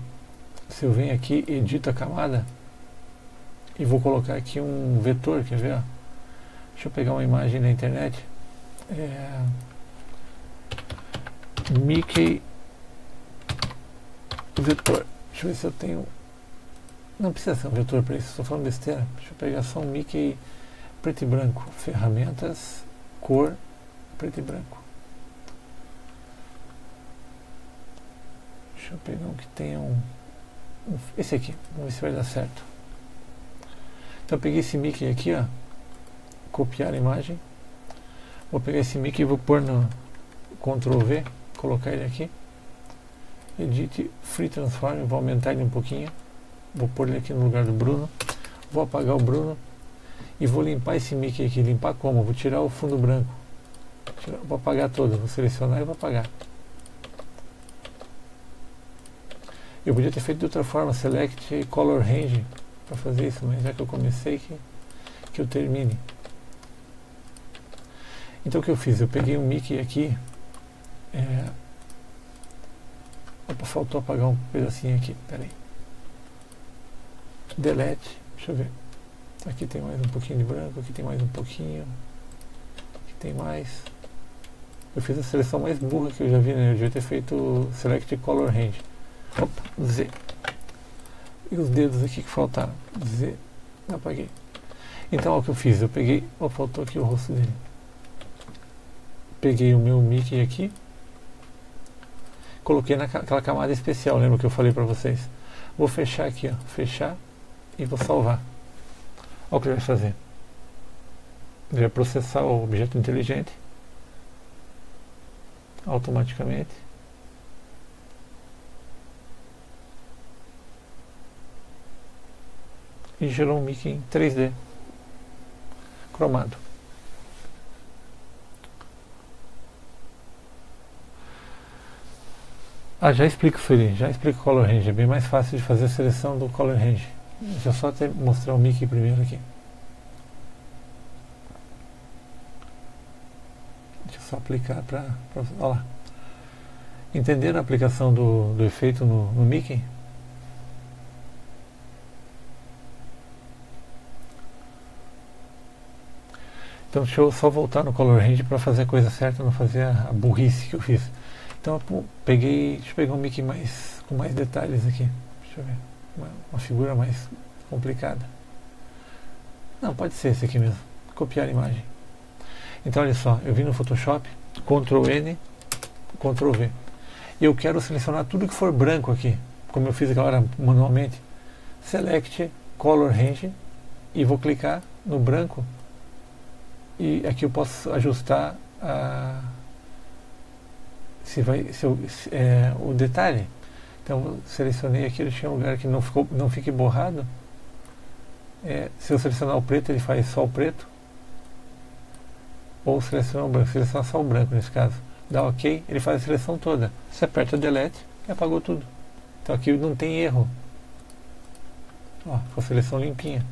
Se eu venho aqui, edito a camada e vou colocar aqui um vetor, quer ver? Ó? Deixa eu pegar uma imagem na internet. Mickey vetor. Deixa eu ver se eu tenho... Não precisa ser um vetor para isso, estou falando besteira. Deixa eu pegar só um Mickey preto e branco. Ferramentas, cor, preto e branco. Deixa eu pegar um que tenha esse aqui, vamos ver se vai dar certo. Então eu peguei esse Mickey aqui, ó. Copiar a imagem. Vou pegar esse Mickey e vou pôr no Ctrl V, colocar ele aqui. Edit Free Transform, vou aumentar ele um pouquinho. Vou pôr ele aqui no lugar do Bruno. Vou apagar o Bruno e vou limpar esse Mickey aqui. Limpar como? Vou tirar o fundo branco. Vou apagar todo. Vou selecionar e vou apagar. Eu podia ter feito de outra forma, Select Color Range para fazer isso, mas já que eu comecei, que eu termine. Então o que eu fiz? Eu peguei um Mickey aqui. Opa, faltou apagar um pedacinho aqui. Pera aí. Delete. Deixa eu ver. Aqui tem mais um pouquinho de branco, aqui tem mais um pouquinho. Aqui tem mais. Eu fiz a seleção mais burra que eu já vi, né? Eu devia ter feito Select Color Range. Opa, Z. E os dedos aqui que faltaram. Z. Apaguei. Então, olha o que eu fiz. Eu peguei... Oh, faltou aqui o rosto dele. Peguei o meu Mickey aqui. Coloquei naquela camada especial. Lembra que eu falei pra vocês? Vou fechar aqui, ó. Fechar. E vou salvar. Olha o que ele vai fazer. Ele vai processar o objeto inteligente. Automaticamente. E gerou um Mickey em 3D cromado. Já explico isso ali, já explico o Color Range. É bem mais fácil de fazer a seleção do Color Range. Deixa eu só mostrar o Mickey primeiro aqui. Deixa eu só aplicar para... Olha lá. Entenderam a aplicação do efeito no Mickey? Então deixa eu só voltar no Color Range para fazer a coisa certa, não fazer a burrice que eu fiz. Então eu peguei, deixa eu pegar um Mickey com mais detalhes aqui. Deixa eu ver. Uma figura mais complicada. Não, pode ser esse aqui mesmo. Copiar a imagem. Então olha só, eu vim no Photoshop, Ctrl N, Ctrl V. E eu quero selecionar tudo que for branco aqui, como eu fiz aquela hora manualmente. Select Color Range e vou clicar no branco e aqui eu posso ajustar o detalhe. Então selecionei aqui, ele tinha um lugar que não fique borrado. Se eu selecionar o preto, ele faz só o preto, ou selecionar o branco, selecionar só o branco nesse caso, dá OK, ele faz a seleção toda. Você aperta Delete e apagou tudo. Então aqui não tem erro. Ó, ficou a seleção limpinha.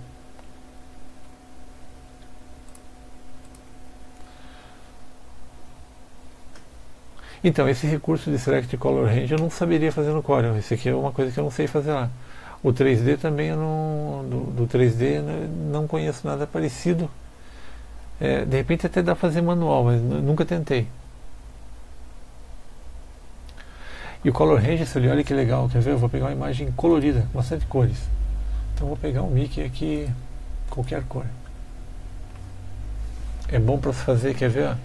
Então, esse recurso de Select Color Range eu não saberia fazer no Corel. Esse aqui é uma coisa que eu não sei fazer lá. O 3D também eu não, do 3D eu não conheço nada parecido. De repente até dá para fazer manual, mas nunca tentei. E o Color Range, se olha que legal, quer ver? Eu vou pegar uma imagem colorida, com bastante cores. Então eu vou pegar um Mickey aqui, qualquer cor. É bom para se fazer, quer ver?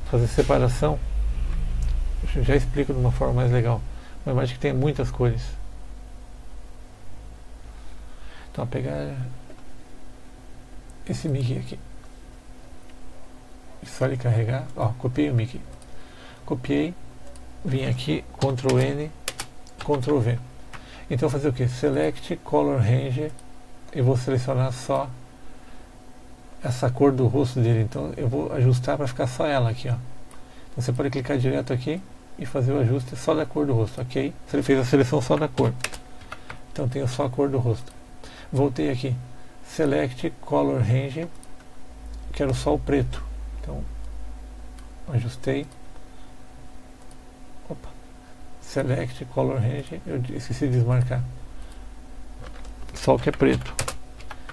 Fazer separação. Eu já explico de uma forma mais legal. Uma imagem que tem muitas cores. Então, vou pegar esse Mickey aqui. Só ele carregar. Ó, copiei o Mickey. Copiei. Vim aqui, Ctrl N, Ctrl V. Então, vou fazer o que? Select Color Range. Eu vou selecionar só essa cor do rosto dele. Então, eu vou ajustar para ficar só ela aqui, ó. Então, você pode clicar direto aqui e fazer o ajuste só da cor do rosto, ok? Você fez a seleção só da cor. Então, tenho só a cor do rosto. Voltei aqui. Select Color Range. Quero só o preto. Então, ajustei. Opa. Select Color Range. Eu esqueci de desmarcar. Só o que é preto.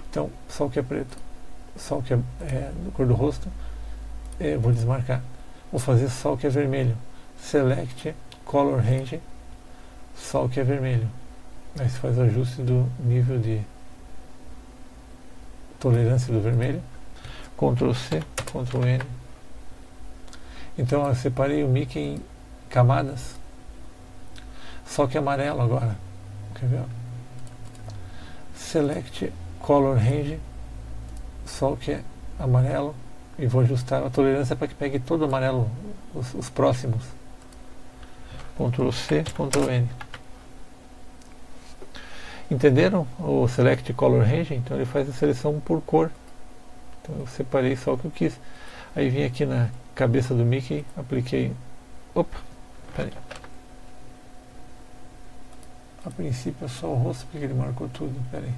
Então, só o que é preto. Só o que é da cor do rosto. Vou desmarcar. Vou fazer só o que é vermelho. Select Color Range. Só o que é vermelho. Aí você faz o ajuste do nível de tolerância do vermelho. Ctrl C, Ctrl N. Então eu separei o Mickey em camadas. Só que é amarelo agora. Quer ver? Select Color Range. Só que é amarelo. E vou ajustar a tolerância para que pegue todo o amarelo, os próximos. Ctrl C, Ctrl N. Entenderam o Select Color Range? Então ele faz a seleção por cor. Então eu separei só o que eu quis. Aí vim aqui na cabeça do Mickey, apliquei. Opa, peraí. A princípio é só o rosto, porque ele marcou tudo. Peraí.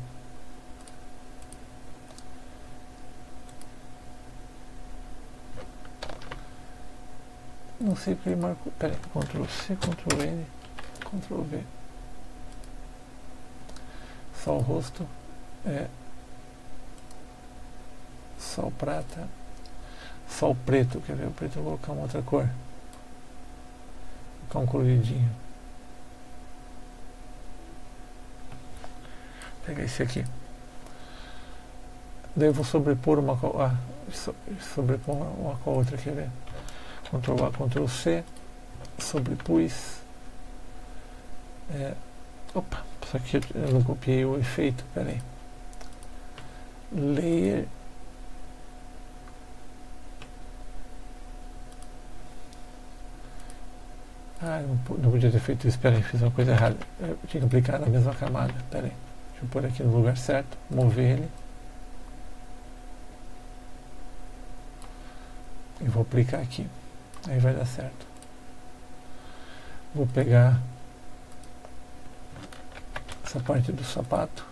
Não sei porque ele marcou. Peraí, Ctrl C, Ctrl N, Ctrl V. Só o rosto. Só o prata. Só o preto. Quer ver? O preto eu vou colocar uma outra cor. Vou colocar um coloridinho. Vou pegar esse aqui. Daí eu vou sobrepor uma com sobrepor uma com a outra. Quer ver? Ctrl A, Ctrl C. Sobrepus. Opa, só que eu não copiei o efeito, peraí. Layer. Não podia ter feito isso, peraí, fiz uma coisa errada. Eu tinha que aplicar na mesma camada, peraí. Deixa eu pôr aqui no lugar certo, mover ele. E vou aplicar aqui. Aí vai dar certo. Vou pegar essa parte do sapato,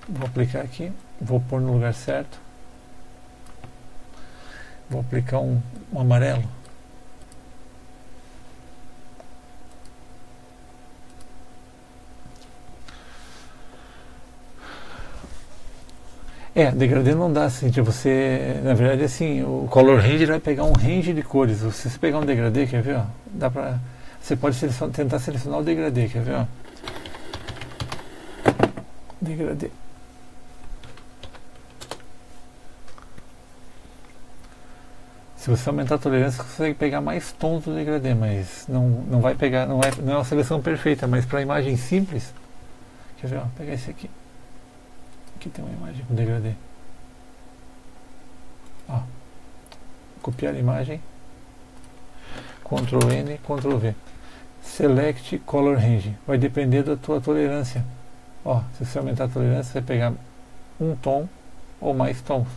vou aplicar aqui, vou pôr no lugar certo, vou aplicar um amarelo, degradê não dá assim, você, na verdade assim, o Color Range vai pegar um range de cores. Se você pegar um degradê, quer ver, ó, dá pra Você pode tentar selecionar o degradê, quer ver? Ó? Degradê. Se você aumentar a tolerância, você consegue pegar mais tons do degradê, mas não vai pegar, não é uma seleção perfeita, mas para imagem simples, quer ver? Ó, pegar esse aqui. Aqui tem uma imagem com degradê. Ó, copiar a imagem, Ctrl N, Ctrl V. Select Color Range. Vai depender da tua tolerância. Ó, se você aumentar a tolerância, você vai pegar um tom ou mais tons.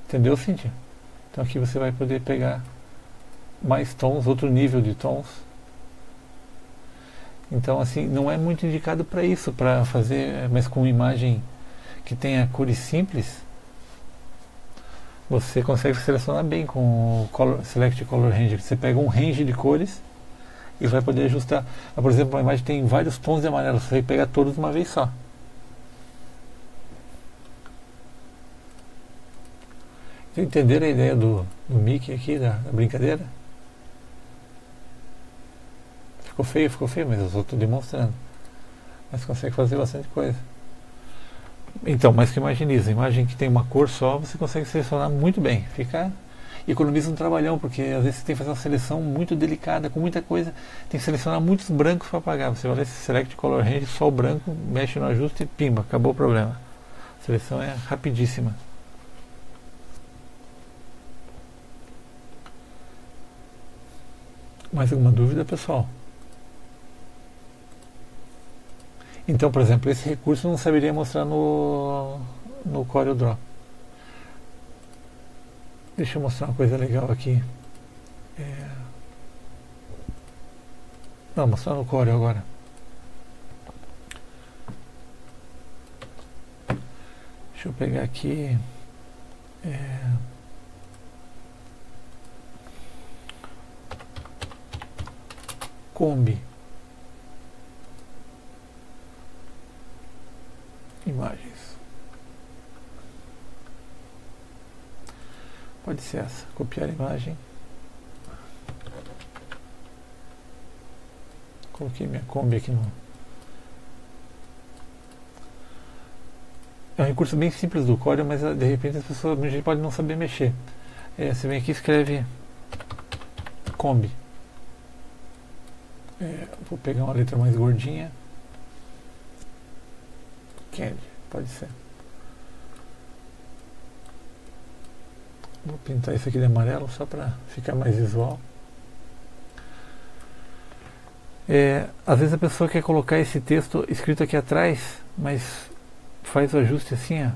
Entendeu, Cíntia? Então aqui você vai poder pegar mais tons, outro nível de tons. Então assim, não é muito indicado para isso, para fazer, mas com imagem que tenha cores simples, você consegue selecionar bem com o Select Color Range. Você pega um range de cores e vai poder ajustar. Por exemplo, uma imagem tem vários tons de amarelo, você vai pegar todos de uma vez só. Entenderam a ideia do Mickey aqui, da brincadeira? Ficou feio, mas eu só estou demonstrando. Mas consegue fazer bastante coisa. Então, mas que imaginiza, imagem que tem uma cor só, você consegue selecionar muito bem. Economiza um trabalhão, porque às vezes você tem que fazer uma seleção muito delicada, com muita coisa, tem que selecionar muitos brancos para apagar. Você vai nesse Select Color Range, só o branco, mexe no ajuste e pimba, acabou o problema. A seleção é rapidíssima. Mais alguma dúvida, pessoal? Então, por exemplo, esse recurso eu não saberia mostrar no CorelDRAW. Deixa eu mostrar uma coisa legal aqui. Não, mostrar no Corel agora. Deixa eu pegar aqui. Kombi. Imagens. Pode ser essa. Copiar a imagem. Coloquei minha Kombi aqui no... É um recurso bem simples do Corel, mas de repente as pessoas podem não saber mexer. Você vem aqui e escreve Kombi. Vou pegar uma letra mais gordinha. Candy, pode ser. Vou pintar isso aqui de amarelo só para ficar mais visual. Às vezes a pessoa quer colocar esse texto escrito aqui atrás, mas faz o ajuste assim, ó.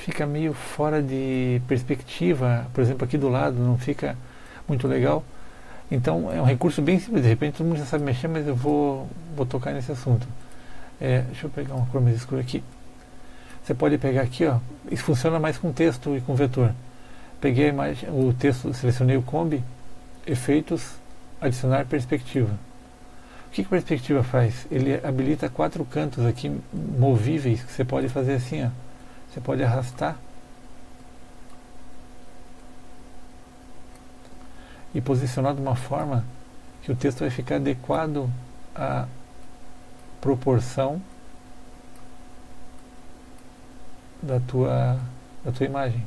Fica meio fora de perspectiva, por exemplo aqui do lado, não fica muito legal. Então é um recurso bem simples, de repente todo mundo já sabe mexer, mas eu vou tocar nesse assunto. Deixa eu pegar uma cor mais escura aqui. Você pode pegar aqui, ó, isso funciona mais com texto e com vetor. Peguei a imagem, o texto, selecionei o Kombi, efeitos, adicionar perspectiva. O que a perspectiva faz? Ele habilita 4 cantos aqui movíveis que você pode fazer assim, ó. Você pode arrastar e posicionar de uma forma que o texto vai ficar adequado à proporção da tua imagem.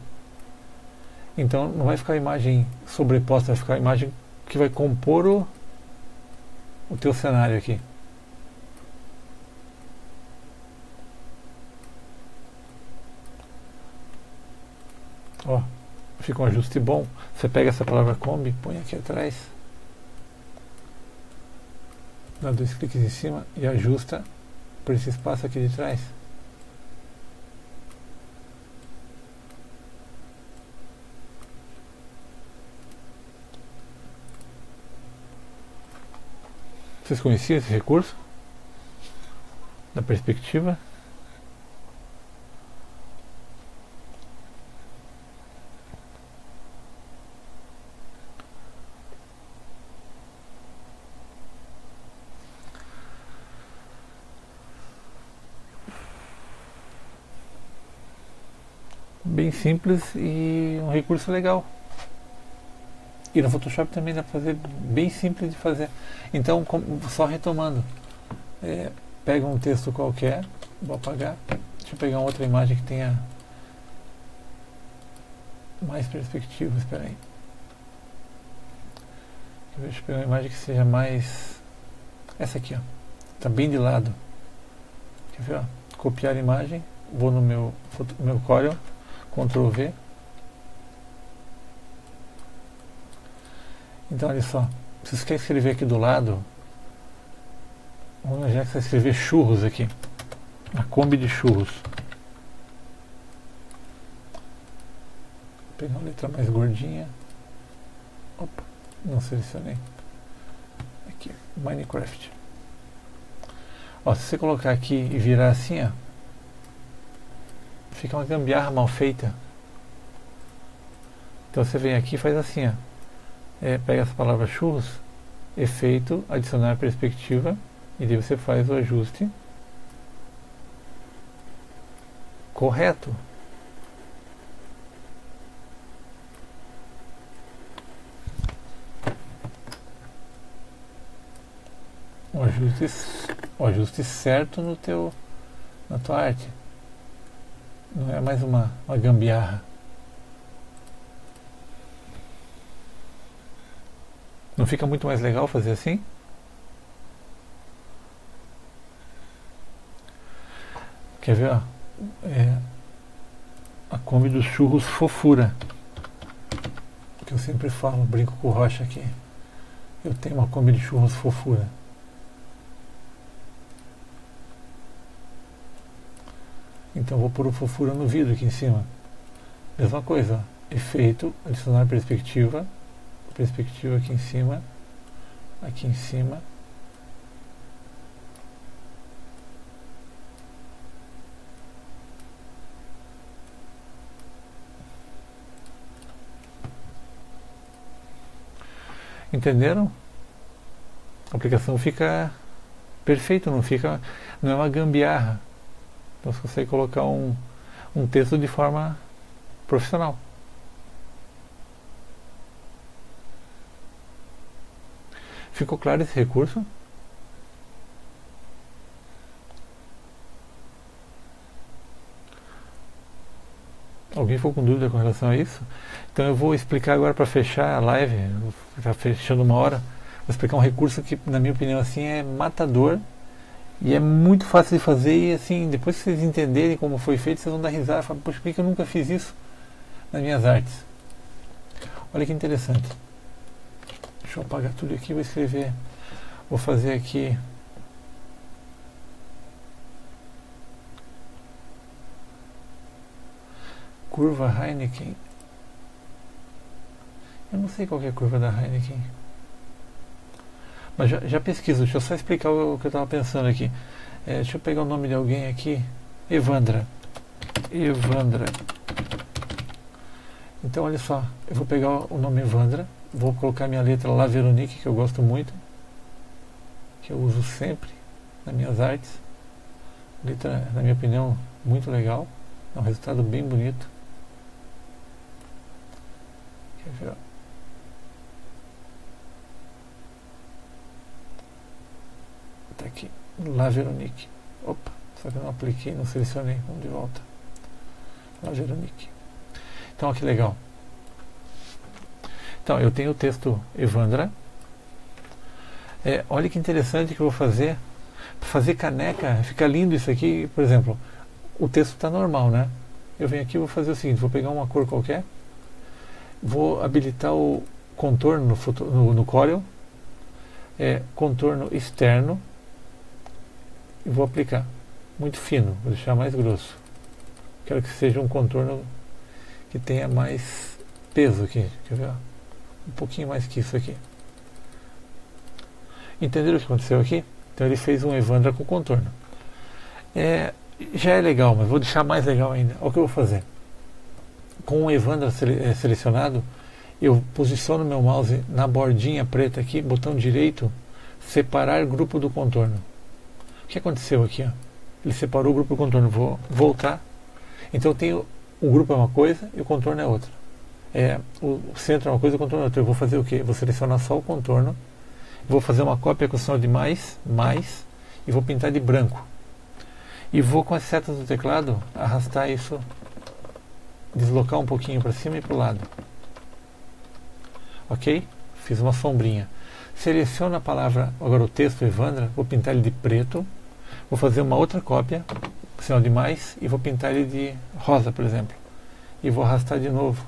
Então não vai ficar a imagem sobreposta, vai ficar a imagem que vai compor o teu cenário aqui. Ó, fica um ajuste bom. Você pega essa palavra Kombi, põe aqui atrás, dá 2 cliques em cima e ajusta por esse espaço aqui de trás. Vocês conheciam esse recurso da perspectiva? Bem simples e um recurso legal. E no Photoshop também dá para fazer bem simples de fazer. Então, só retomando, pega um texto qualquer, vou apagar, deixa eu pegar outra imagem que tenha mais perspectiva, espera aí. Deixa eu pegar uma imagem que seja mais... essa aqui, ó, tá bem de lado. Quer ver, ó? Copiar a imagem, vou no meu Corel, Ctrl V. Então, olha só, se você quer escrever aqui do lado, vamos já escrever churros aqui, a Kombi de churros. Vou pegar uma letra mais gordinha. Opa, não selecionei. Aqui, Minecraft. Ó, se você colocar aqui e virar assim, ó, fica uma gambiarra mal feita. Então você vem aqui e faz assim, ó. Pega essa palavra churros, efeito, adicionar perspectiva, e daí você faz o ajuste correto. O ajuste certo na tua arte. Não é mais uma gambiarra. Não fica muito mais legal fazer assim? Quer ver, ó? A Kombi dos churros fofura. Que eu sempre falo, brinco com o Rocha aqui. Eu tenho uma Kombi de churros fofura. Então vou pôr o fofura no vidro aqui em cima. Mesma coisa, ó. Efeito, adicionar perspectiva. Perspectiva aqui em cima. Aqui em cima. Entenderam? A aplicação fica perfeita, não é uma gambiarra. Então você consegue colocar um texto de forma profissional. Ficou claro esse recurso? Alguém ficou com dúvida com relação a isso? Então eu vou explicar agora para fechar a live, está fechando uma hora, vou explicar um recurso que, na minha opinião, assim, é matador e é muito fácil de fazer e, assim, depois que vocês entenderem como foi feito, vocês vão dar risada e falar, poxa, por que eu nunca fiz isso nas minhas artes? Olha que interessante. Deixa eu apagar tudo aqui e vou escrever. Vou fazer aqui curva Heineken. Eu não sei qual que é a curva da Heineken. Mas já pesquiso, deixa eu só explicar o que eu estava pensando aqui. Deixa eu pegar o nome de alguém aqui. Evandra. Então olha só, eu vou pegar o nome Evandra, vou colocar minha letra lá, Veronique, que eu gosto muito, que eu uso sempre nas minhas artes. Letra, na minha opinião, muito legal. É um resultado bem bonito. Quer ver? Tá aqui, lá Veronique. Opa, só que eu não apliquei, não selecionei. Vamos de volta. Lá Veronique. Então, olha que legal. Então, eu tenho o texto Evandra. Olha que interessante que eu vou fazer. Para fazer caneca, fica lindo isso aqui. Por exemplo, o texto está normal, né? Eu venho aqui e vou fazer o seguinte, vou pegar uma cor qualquer, vou habilitar o contorno no Corel, contorno externo, e vou aplicar. Muito fino, vou deixar mais grosso. Quero que seja um contorno que tenha mais peso aqui. Quer ver? Um pouquinho mais que isso aqui. Entenderam o que aconteceu aqui? Então ele fez um Evandra com contorno. Já é legal, mas vou deixar mais legal ainda. Olha o que eu vou fazer. Com o Evandra selecionado, eu posiciono meu mouse na bordinha preta aqui, botão direito, separar grupo do contorno. O que aconteceu aqui? Ó? Ele separou o grupo do contorno. Vou voltar. Então eu tenho o grupo é uma coisa e o contorno é outra. O centro é uma coisa, o contorno é outra. Eu vou fazer o quê? Vou selecionar só o contorno, vou fazer uma cópia com o sinal de mais, e vou pintar de branco. E vou com as setas do teclado arrastar isso, deslocar um pouquinho para cima e para o lado. Ok? Fiz uma sombrinha. Seleciono a palavra, agora o texto Evandra, vou pintar ele de preto, vou fazer uma outra cópia, sinal de mais, e vou pintar ele de rosa, por exemplo. E vou arrastar de novo.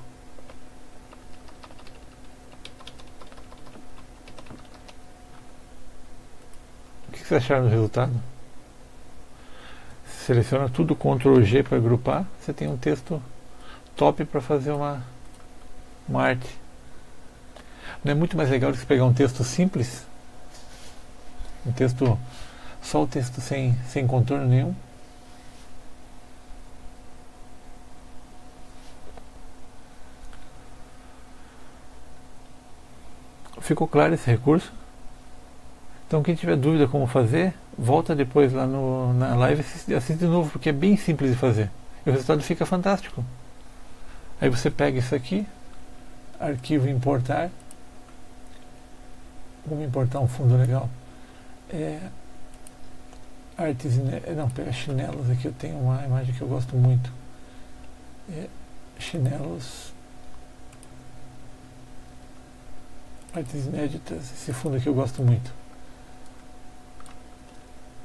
O que vocês acharam do resultado? Seleciona tudo, Ctrl G para agrupar, você tem um texto top para fazer uma arte. Não é muito mais legal do que pegar um texto simples? Um texto, só o texto sem contorno nenhum? Ficou claro esse recurso? Então quem tiver dúvida como fazer, volta depois lá na live e assiste de novo, porque é bem simples de fazer. E o resultado fica fantástico. Aí você pega isso aqui, arquivo importar. Vamos importar um fundo legal. Pega chinelos aqui, eu tenho uma imagem que eu gosto muito. Chinelos. Artes inéditas, esse fundo aqui eu gosto muito.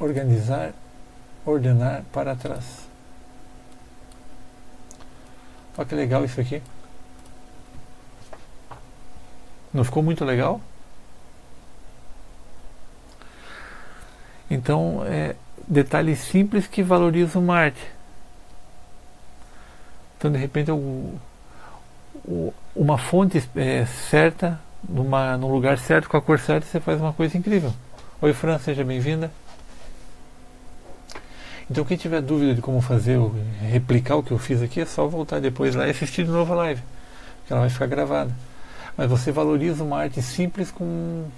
Organizar, ordenar para trás. Olha que legal isso aqui. Não ficou muito legal? Então, detalhes simples que valorizam uma arte. Então, de repente, uma fonte certa, num lugar certo, com a cor certa, você faz uma coisa incrível. Oi, Fran, seja bem-vinda. Então, quem tiver dúvida de como fazer, replicar o que eu fiz aqui, é só voltar depois lá e assistir de novo a live, porque ela vai ficar gravada. Mas você valoriza uma arte simples com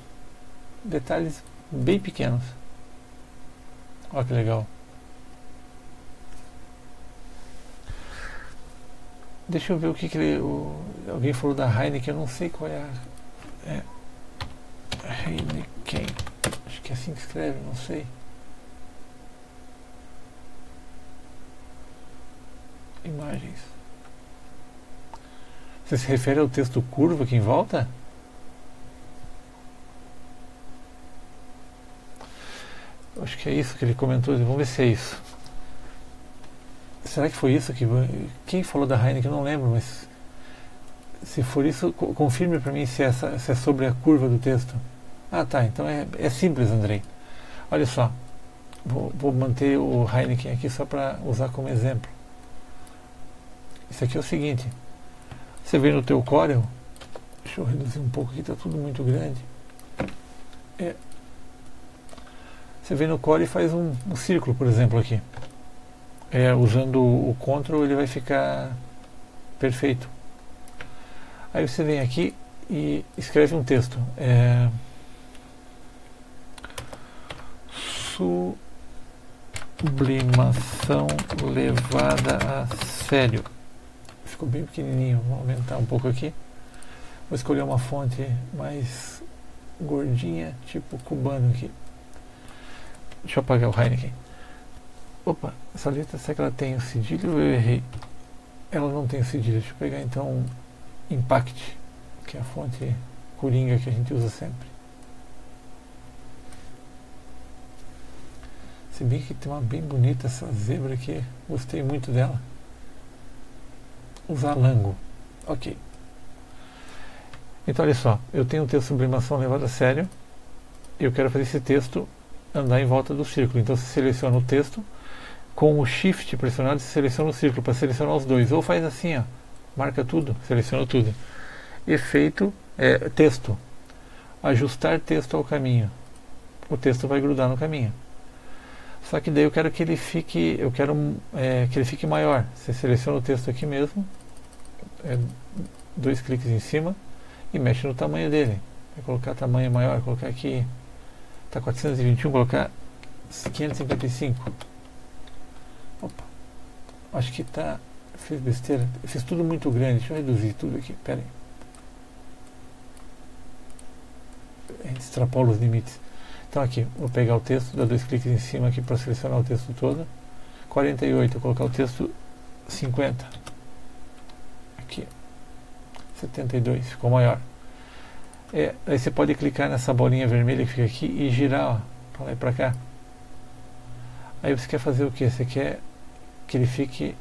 detalhes bem pequenos. Olha que legal. Deixa eu ver o que alguém falou da Heineken, eu não sei qual é a Heineken, acho que é assim que escreve, não sei. Imagens. Você se refere ao texto curvo aqui em volta? Acho que é isso que ele comentou. Vamos ver se é isso. Será que foi isso que... Quem falou da Heineken? Eu não lembro, mas... Se for isso, confirme para mim se é sobre a curva do texto. Ah, tá. Então é simples, Andrei. Olha só. Vou manter o Heineken aqui só para usar como exemplo. Isso aqui é o seguinte. Você vê no teu Corel... Deixa eu reduzir um pouco aqui, está tudo muito grande. Você vem no Corel e faz um círculo, por exemplo, aqui. Usando o Ctrl ele vai ficar perfeito. Aí você vem aqui e escreve um texto. Sublimação levada a sério. Ficou bem pequenininho, vou aumentar um pouco aqui. Vou escolher uma fonte mais gordinha, tipo cubano aqui. Deixa eu apagar o Heineken. Opa, essa letra, será que ela tem o cedilho ou eu errei? Ela não tem o cedilho. Deixa eu pegar então Impact, que é a fonte coringa que a gente usa sempre. Se bem que tem uma bem bonita essa zebra aqui, gostei muito dela. Usar Lango. Ok. Então olha só, eu tenho um texto de sublimação levado a sério e eu quero fazer esse texto andar em volta do círculo. Então você seleciona o texto, com o Shift pressionado você seleciona o círculo para selecionar os dois. Ou faz assim, ó, marca tudo, seleciona tudo. Efeito, texto. Ajustar texto ao caminho. O texto vai grudar no caminho. Só que daí eu quero que ele fique, que ele fique maior. Você seleciona o texto aqui mesmo, 2 cliques em cima e mexe no tamanho dele. Vai colocar tamanho maior, colocar aqui, está 421, colocar 555. Opa, acho que está Fiz besteira, fiz tudo muito grande. Deixa eu reduzir tudo aqui, pera aí. A gente extrapola os limites. Então aqui, vou pegar o texto, dar 2 cliques em cima aqui para selecionar o texto todo. 48, vou colocar o texto 50. Aqui. 72, ficou maior. Aí você pode clicar nessa bolinha vermelha que fica aqui e girar, ó, para lá e para cá. Aí você quer fazer o que? Você quer que ele fique...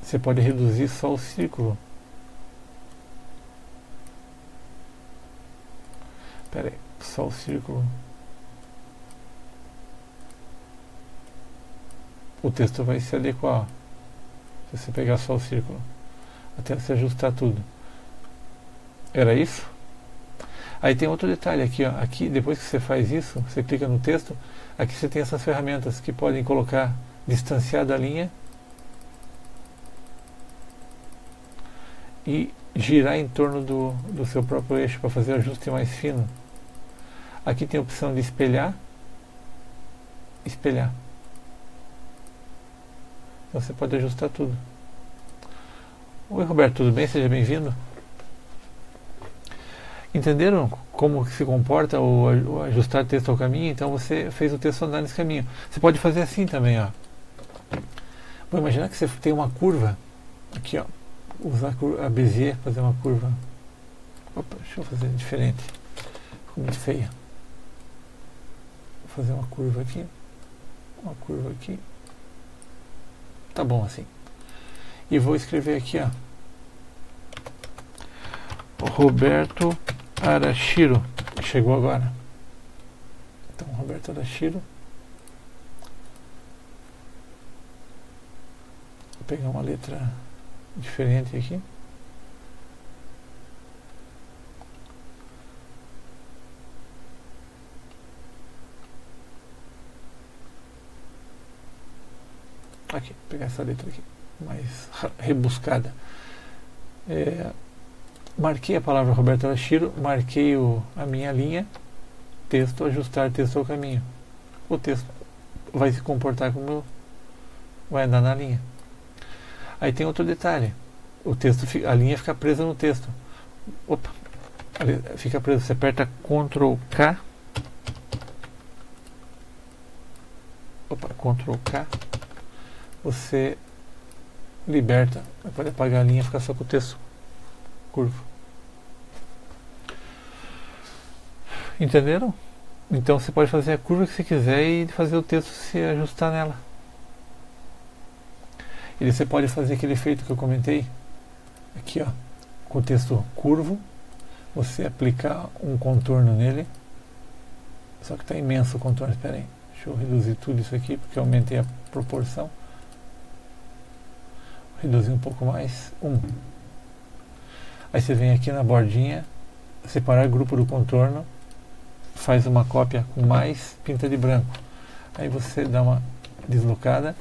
Você pode reduzir só o círculo. Espera aí, só o círculo. O texto vai se adequar, ó, se você pegar só o círculo, até você ajustar tudo. Era isso? Aí tem outro detalhe aqui, ó. Aqui, depois que você faz isso, você clica no texto, aqui você tem essas ferramentas que podem colocar, distanciar da linha e girar em torno do seu próprio eixo para fazer ajuste mais fino. Aqui tem a opção de espelhar. Espelhar. Então você pode ajustar tudo. Oi Roberto, tudo bem? Seja bem-vindo. Entenderam como se comporta o ajustar texto ao caminho? Então você fez o texto andar nesse caminho. Você pode fazer assim também, ó. Vou imaginar que você tem uma curva. Aqui, ó. Usar a Bezier, fazer uma curva. Opa, deixa eu fazer diferente. Ficou muito feia. Vou fazer uma curva aqui. Uma curva aqui. Tá bom assim. E vou escrever aqui, ó. Roberto Arashiro. Chegou agora. Então, Roberto Arashiro. Vou pegar uma letra diferente aqui. Aqui, vou pegar essa letra aqui, mais rebuscada. Marquei a palavra Roberto Arashiro, marquei a minha linha, texto, ajustar texto ao caminho. O texto vai se comportar como vai andar na linha. Aí tem outro detalhe, o texto, a linha fica presa no texto. Opa, fica presa, você aperta Ctrl K. Opa, Ctrl K. Você liberta, pode apagar a linha e ficar só com o texto curvo. Entenderam? Então você pode fazer a curva que você quiser e fazer o texto se ajustar nela. E você pode fazer aquele efeito que eu comentei aqui, ó, com o texto curvo, você aplicar um contorno nele. Só que está imenso o contorno. Espera aí, deixa eu reduzir tudo isso aqui porque eu aumentei a proporção. Reduzir um pouco mais, 1. Aí você vem aqui na bordinha, separar grupo do contorno, faz uma cópia com mais, pinta de branco. Aí você dá uma deslocada,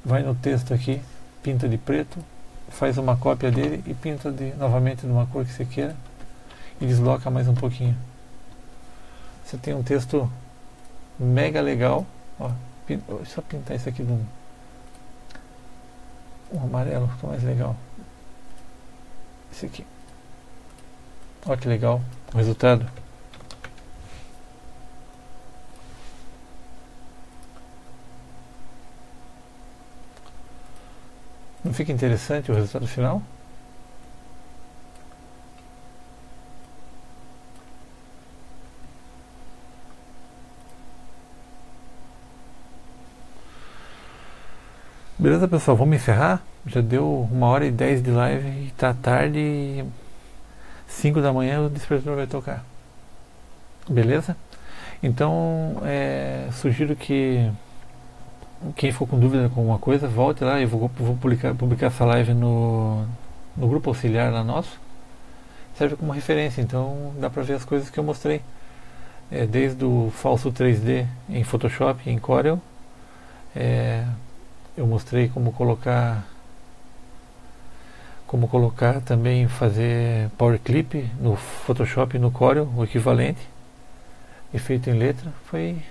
vai no texto aqui, pinta de preto, faz uma cópia dele e pinta novamente de uma cor que você queira e desloca mais um pouquinho. Você tem um texto mega legal. Ó, só pintar isso aqui de um amarelo, ficou mais legal. Esse aqui. Olha que legal o resultado. Não fica interessante o resultado final? Beleza, pessoal? Vamos encerrar? Já deu 1h10 de live e tá tarde e 5 da manhã o despertador vai tocar. Beleza? Então, sugiro que quem for com dúvida com alguma coisa, volte lá. Eu vou publicar essa live no grupo auxiliar lá nosso. Serve como referência, então dá pra ver as coisas que eu mostrei. Desde o falso 3D em Photoshop, em Corel. Eu mostrei como colocar também, fazer Power Clip no Photoshop e no Corel, o equivalente, efeito em letra. Foi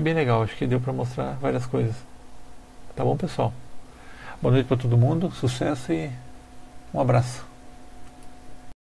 bem legal, acho que deu para mostrar várias coisas. Tá bom, pessoal? Boa noite para todo mundo, sucesso e um abraço.